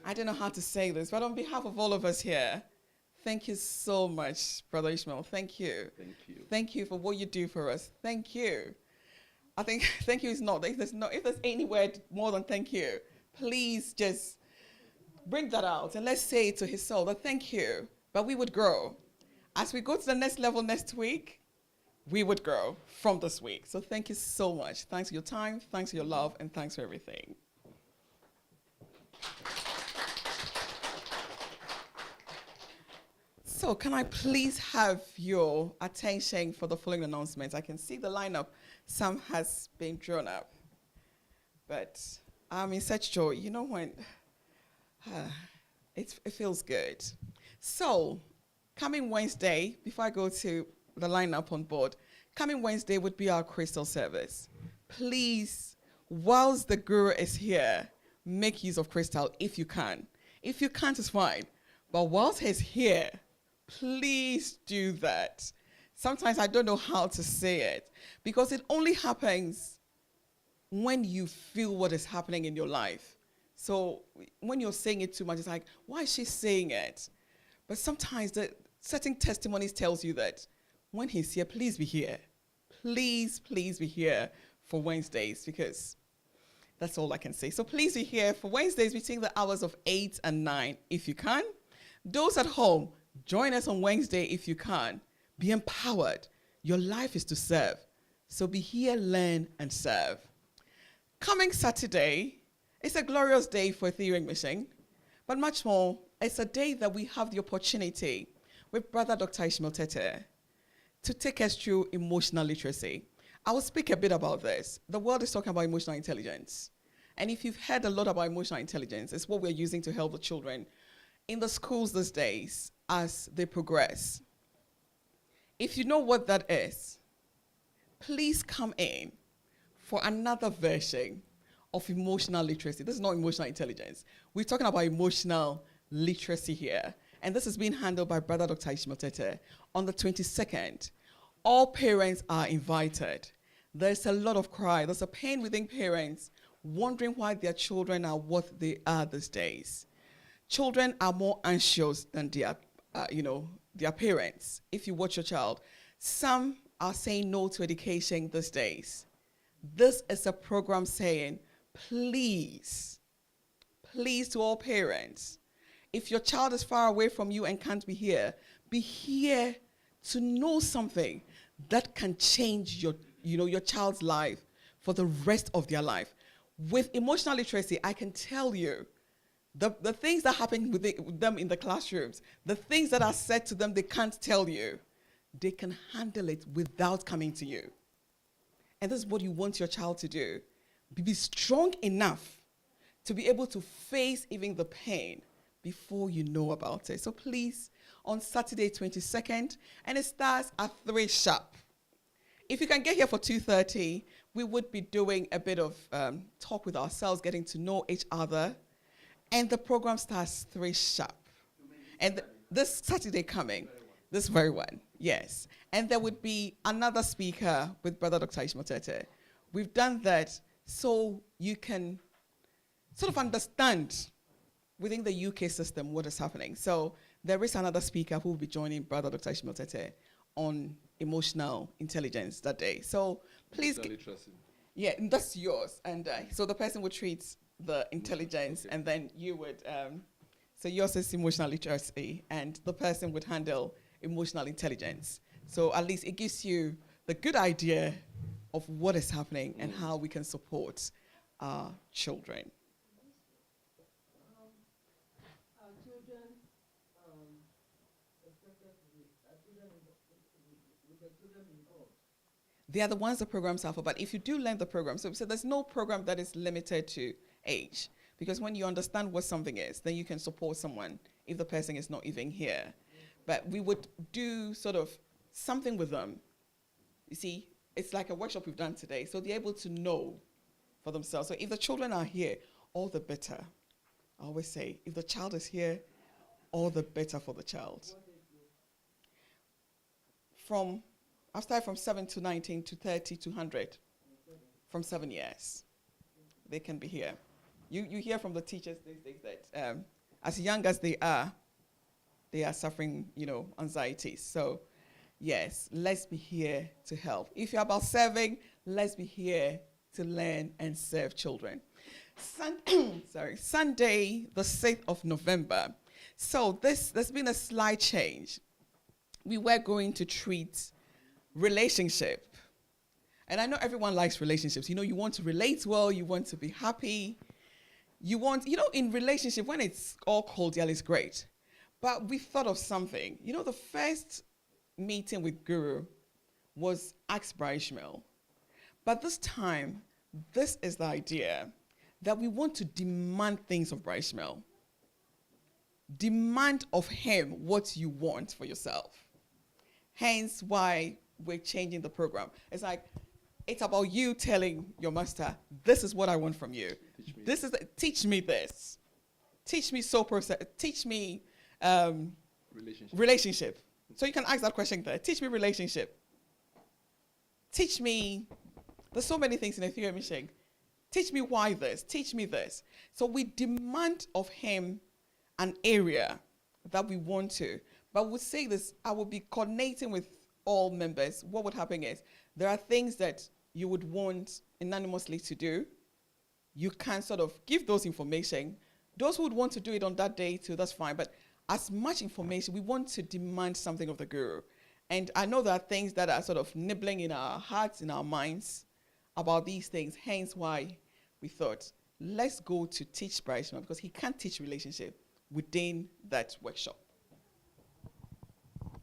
I don't know how to say this, but on behalf of all of us here, thank you so much, Brother Ishmael. Thank you. Thank you. Thank you for what you do for us. Thank you. I think thank you is not, if there's any word more than thank you, please just bring that out and let's say it to his soul that thank you, but we would grow. As we go to the next level next week, we would grow from this week. So thank you so much. Thanks for your time, thanks for your love, and thanks for everything. So can I please have your attention for the following announcements? I can see the lineup. Some has been drawn up. But I'm in such joy. You know when it feels good. So coming Wednesday, before I go to the lineup on board, coming Wednesday would be our crystal service. Please, whilst the guru is here, make use of crystal if you can. If you can't, it's fine. But whilst he's here, please do that. Sometimes I don't know how to say it because it only happens when you feel what is happening in your life. So when you're saying it too much, it's like, why is she saying it? But sometimes the certain testimonies tells you that when he's here, please be here. Please be here for Wednesdays because that's all I can say. So please be here for Wednesdays between the hours of 8 and 9 if you can. Those at home, join us on Wednesday if you can. Be empowered. Your life is to serve. So be here, learn, and serve. Coming Saturday, it's a glorious day for Etherean Mission, but much more, it's a day that we have the opportunity with Brother Dr. Ishmael Tete to take us through emotional literacy. I will speak a bit about this. The world is talking about emotional intelligence. And if you've heard a lot about emotional intelligence, it's what we're using to help the children in the schools these days as they progress. If you know what that is, please come in for another version of emotional literacy. This is not emotional intelligence. We're talking about emotional literacy here. And this is being handled by Brother Dr. Ishmael Tete on the 22nd. All parents are invited. There's a lot of cry. There's a pain within parents wondering why their children are what they are these days. Children are more anxious than their parents. If you watch your child, some are saying no to education these days. This is a program saying, please to all parents, if your child is far away from you and can't be here to know something that can change your child's life for the rest of their life. With emotional literacy, I can tell you the things that happen with them in the classrooms, the things that are said to them they can't tell you, they can handle it without coming to you. And this is what you want your child to do. Be strong enough to be able to face even the pain before you know about it. So please, on Saturday 22nd, and it starts at 3 sharp. If you can get here for 2:30, we would be doing a bit of talk with ourselves, getting to know each other. And the program starts 3 sharp. And this Saturday coming, this very one, yes. And there would be another speaker with Brother Dr. Ishmael Tete. We've done that so you can sort of understand within the UK system what is happening. So there is another speaker who will be joining Brother Dr. Ishmael Tete on emotional intelligence that day. So please, yeah, that's yours. And so the person would treat the intelligence, and then you would, so yours is emotional literacy, and the person would handle emotional intelligence. So at least it gives you the good idea of what is happening and how we can support our children. They are the ones the programs are for, but if you do learn the program, so there's no program that is limited to age, because when you understand what something is, then you can support someone if the person is not even here. But we would do sort of something with them. You see, it's like a workshop we've done today, so they're able to know for themselves. So if the children are here, all the better. I always say, if the child is here, all the better for the child. I've started from 7 to 19 to 30 to 100. From 7 years. They can be here. You hear from the teachers these days that as young as they are suffering, anxieties. So, yes, let's be here to help. If you're about serving, let's be here to learn and serve children. Sunday, the 6th of November. So there's been a slight change. We were going to treat relationship. And I know everyone likes relationships. You want to relate well, you want to be happy. You want, in relationship, when it's all cordial, it's great. But we thought of something. The first meeting with Guru was Ask Bra Ishmael. But this time, this is the idea that we want to demand things of Bra Ishmael. Demand of him what you want for yourself. Hence why we're changing the program. It's like, it's about you telling your master, this is what I want from you. Teach me this. Teach me teach me relationship. So you can ask that question there. Teach me relationship. Teach me, there's so many things in Etherean mission. Teach me why this. Teach me this. So we demand of him an area that we want to. But we'll say this, I will be coordinating with all members. What would happen is, there are things that you would want anonymously to do. You can sort of give those information. Those who would want to do it on that day too, that's fine. But as much information, we want to demand something of the Guru. And I know there are things that are sort of nibbling in our hearts, in our minds about these things. Hence why we thought, let's go to teach Bra Ishmael, because he can't teach relationship within that workshop.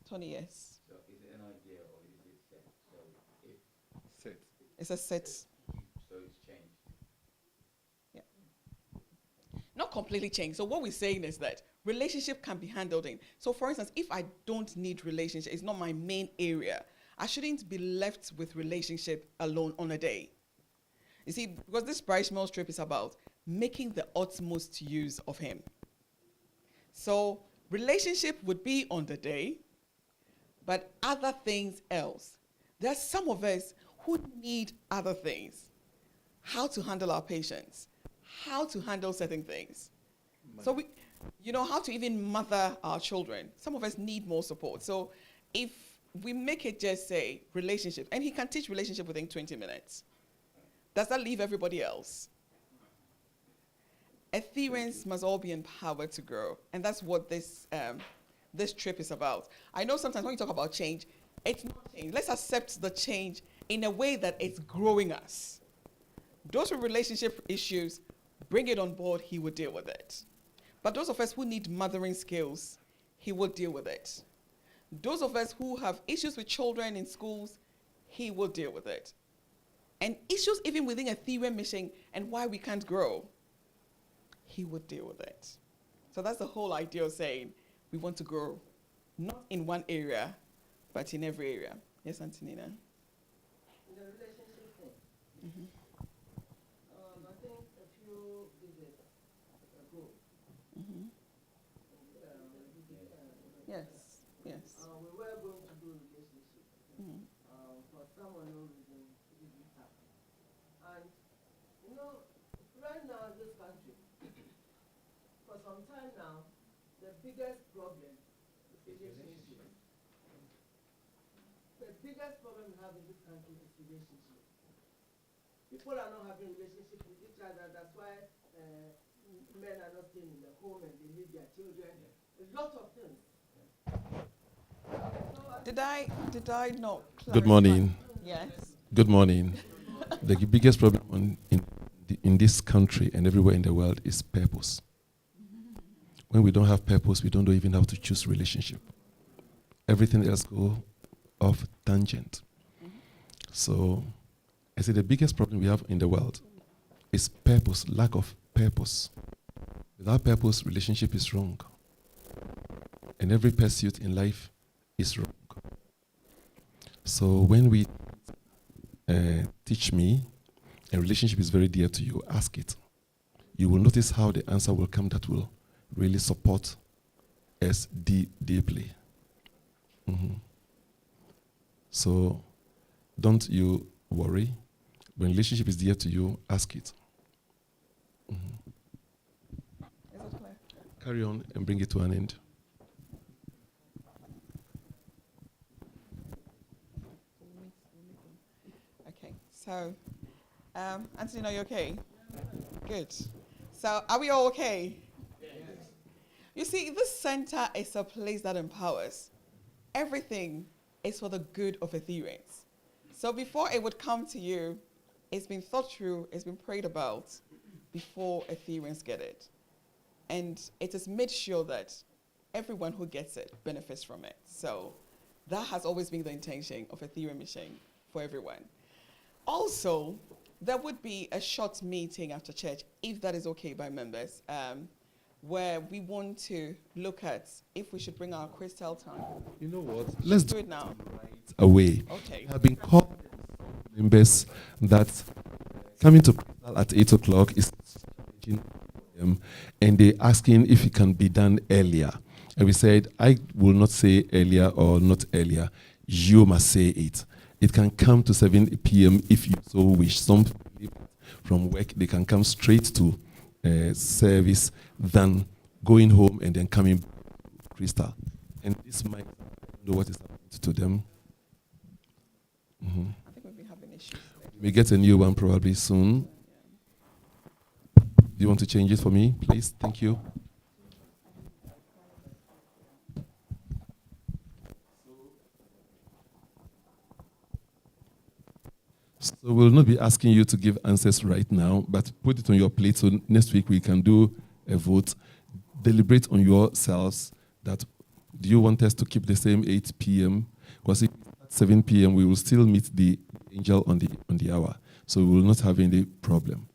Tony, yes. So is it an idea or is it set? So if Set. It's a set. So it's changed. Yeah. Not completely changed. So what we're saying is that relationship can be handled in. So for instance, if I don't need relationship, it's not my main area, I shouldn't be left with relationship alone on a day. You see, because this Brightmore trip is about making the utmost use of him. So relationship would be on the day, but other things else. There are some of us who need other things. How to handle our patients, how to handle certain things. So we, how to even mother our children. Some of us need more support. So if we make it just say relationship, and he can teach relationship within 20 minutes, does that leave everybody else? Ethereans must all be empowered to grow, and that's what this trip is about. I know sometimes when you talk about change, it's not change. Let's accept the change in a way that it's growing us. Those with relationship issues, bring it on board, he will deal with it. But those of us who need mothering skills, he will deal with it. Those of us who have issues with children in schools, he will deal with it. And issues even within Ethereum mission and why we can't grow, he would deal with it. So that's the whole idea of saying we want to grow, not in one area, but in every area. Yes, Antonina? The relationship thing. Mm-hmm. I think a few visits ago. Mm-hmm. Yes, yes. We were going to do relationship. Mm-hmm. For some unknown reason, it didn't happen. And, right now in this country, for some time now, the biggest problem is relationship. The biggest problem we have in this country is relationship. People are not having relationship with each other. That's why men are not staying in the home and they leave their children. A lot of things. Did I not clarify? Good morning. Yes. Good morning. The biggest problem in this country and everywhere in the world is purpose. When we don't have purpose, we don't know even how to choose relationship. Everything else goes off tangent. So I say the biggest problem we have in the world is purpose, lack of purpose. Without purpose, relationship is wrong. And every pursuit in life is wrong. So when we teach me, a relationship is very dear to you, ask it. You will notice how the answer will come that will really support us deeply. Mm-hmm. So don't you worry. When relationship is dear to you, ask it. Mm-hmm. Is it clear? Carry on and bring it to an end. Okay, so, Anthony, are you okay? Good. So, are we all okay? Yes. You see, this center is a place that empowers. Everything is for the good of Ethereans. So before it would come to you, it's been thought through, it's been prayed about before Ethereans get it. And it is made sure that everyone who gets it benefits from it. So that has always been the intention of Ethereum mission for everyone. Also, there would be a short meeting after church, if that is okay by members, where we want to look at if we should bring our crystal time. You know what? Let's do it now. Right away. Okay. I have been called members that coming to crystal at 8 o'clock is and they asking if it can be done earlier. And we said, I will not say earlier or not earlier. You must say it. It can come to 7 p.m. if you so wish. Some from work, they can come straight to service than going home and then coming to crystal. And this might know what is happening to them. Mm-hmm. I think we've been having issues. We get a new one probably soon. Do you want to change it for me, please? Thank you. So we'll not be asking you to give answers right now, but put it on your plate so next week we can do a vote. Deliberate on yourselves that do you want us to keep the same 8 p.m.? Because if at 7 p.m. we will still meet the angel on the hour. So we will not have any problem.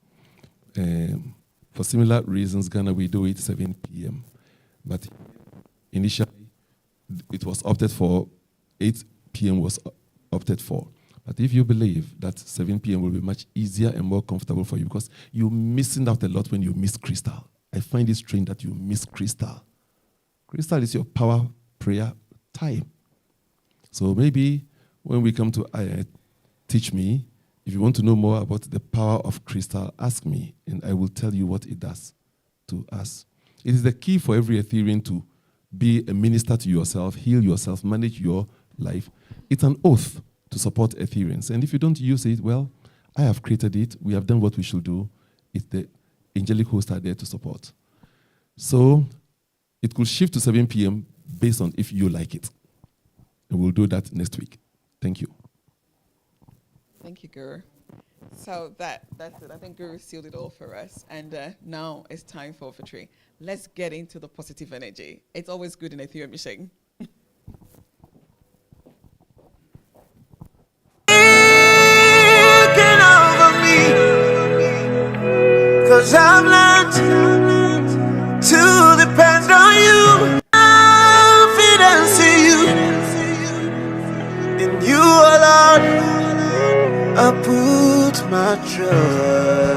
For similar reasons, Ghana, we do it 7 p.m. But initially, it was opted for, 8 p.m. was opted for. But if you believe that 7 p.m. will be much easier and more comfortable for you, because you're missing out a lot when you miss Crystal. I find it strange that you miss Crystal. Crystal is your power prayer time. So maybe when we come to Teach Me, if you want to know more about the power of Crystal, ask me, and I will tell you what it does to us. It is the key for every Etherean to be a minister to yourself, heal yourself, manage your life. It's an oath to support Ethereans. And if you don't use it, well, I have created it. We have done what we should do. It's the angelic hosts are there to support. So it could shift to 7 p.m. based on if you like it. And we'll do that next week. Thank you. Thank you, Guru. So that's it. I think Guru sealed it all for us. And now it's time for Fitri. Let's get into the positive energy. It's always good in Ethereum mission. Cause I've learned to depend on you, confidence in you, in you alone, I put my trust.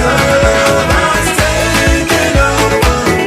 Love has taken over.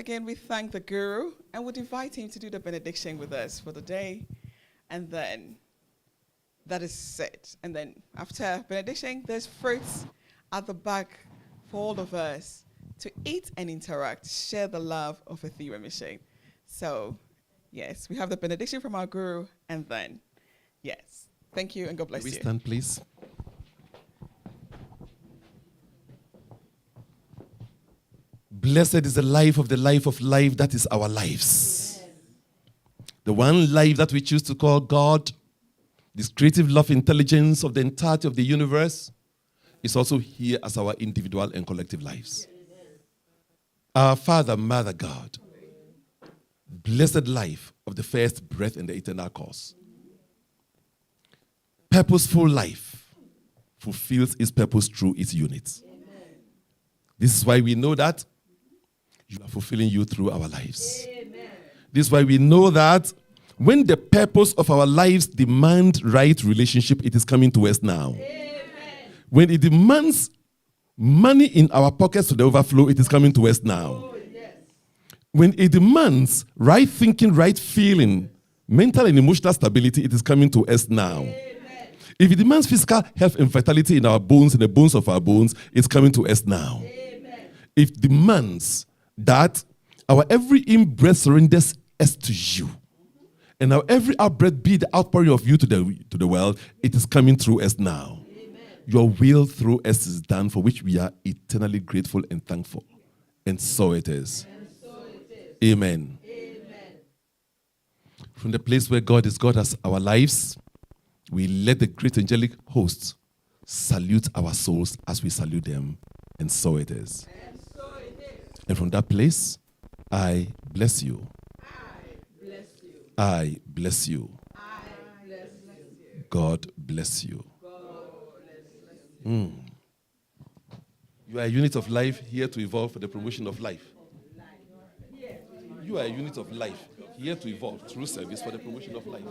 again, we thank the Guru and would invite him to do the benediction with us for the day. And then that is it. And then after benediction, there's fruits at the back for all of us to eat and interact, share the love of Etherean Mission. So, yes, we have the benediction from our Guru, and then, yes. Thank you, and God bless Can we you. stand, please? Blessed is the life of life, that is our lives. Yes. The one life that we choose to call God, this creative love intelligence of the entirety of the universe, is also here as our individual and collective lives. Yes. Our Father, Mother God, blessed life of the first breath in the eternal cause. Purposeful life fulfills its purpose through its units. Amen. This is why we know that you are fulfilling you through our lives. Amen. This is why we know that when the purpose of our lives demand right relationship, it is coming to us now. Amen. When it demands money in our pockets to the overflow, it is coming to us now. Oh, yes. When it demands right thinking, right feeling, mental and emotional stability, it is coming to us now. Amen. If it demands physical health and vitality in our bones, in the bones of our bones, it's coming to us now. Amen. If it demands that our in in-breath surrenders us to you, and our every out-breath be the outpouring of you to the world, it is coming through us now. Amen. Your will through us is done, for which we are eternally grateful and thankful. And so it is. Amen. Amen. From the place where God is God as our lives, we let the great angelic hosts salute our souls as we salute them. And so it is. And from that place, I bless you. I bless you. God bless you. You are a unit of life here to evolve for the promotion of life. You are a unit of life here to evolve through service for the promotion of life.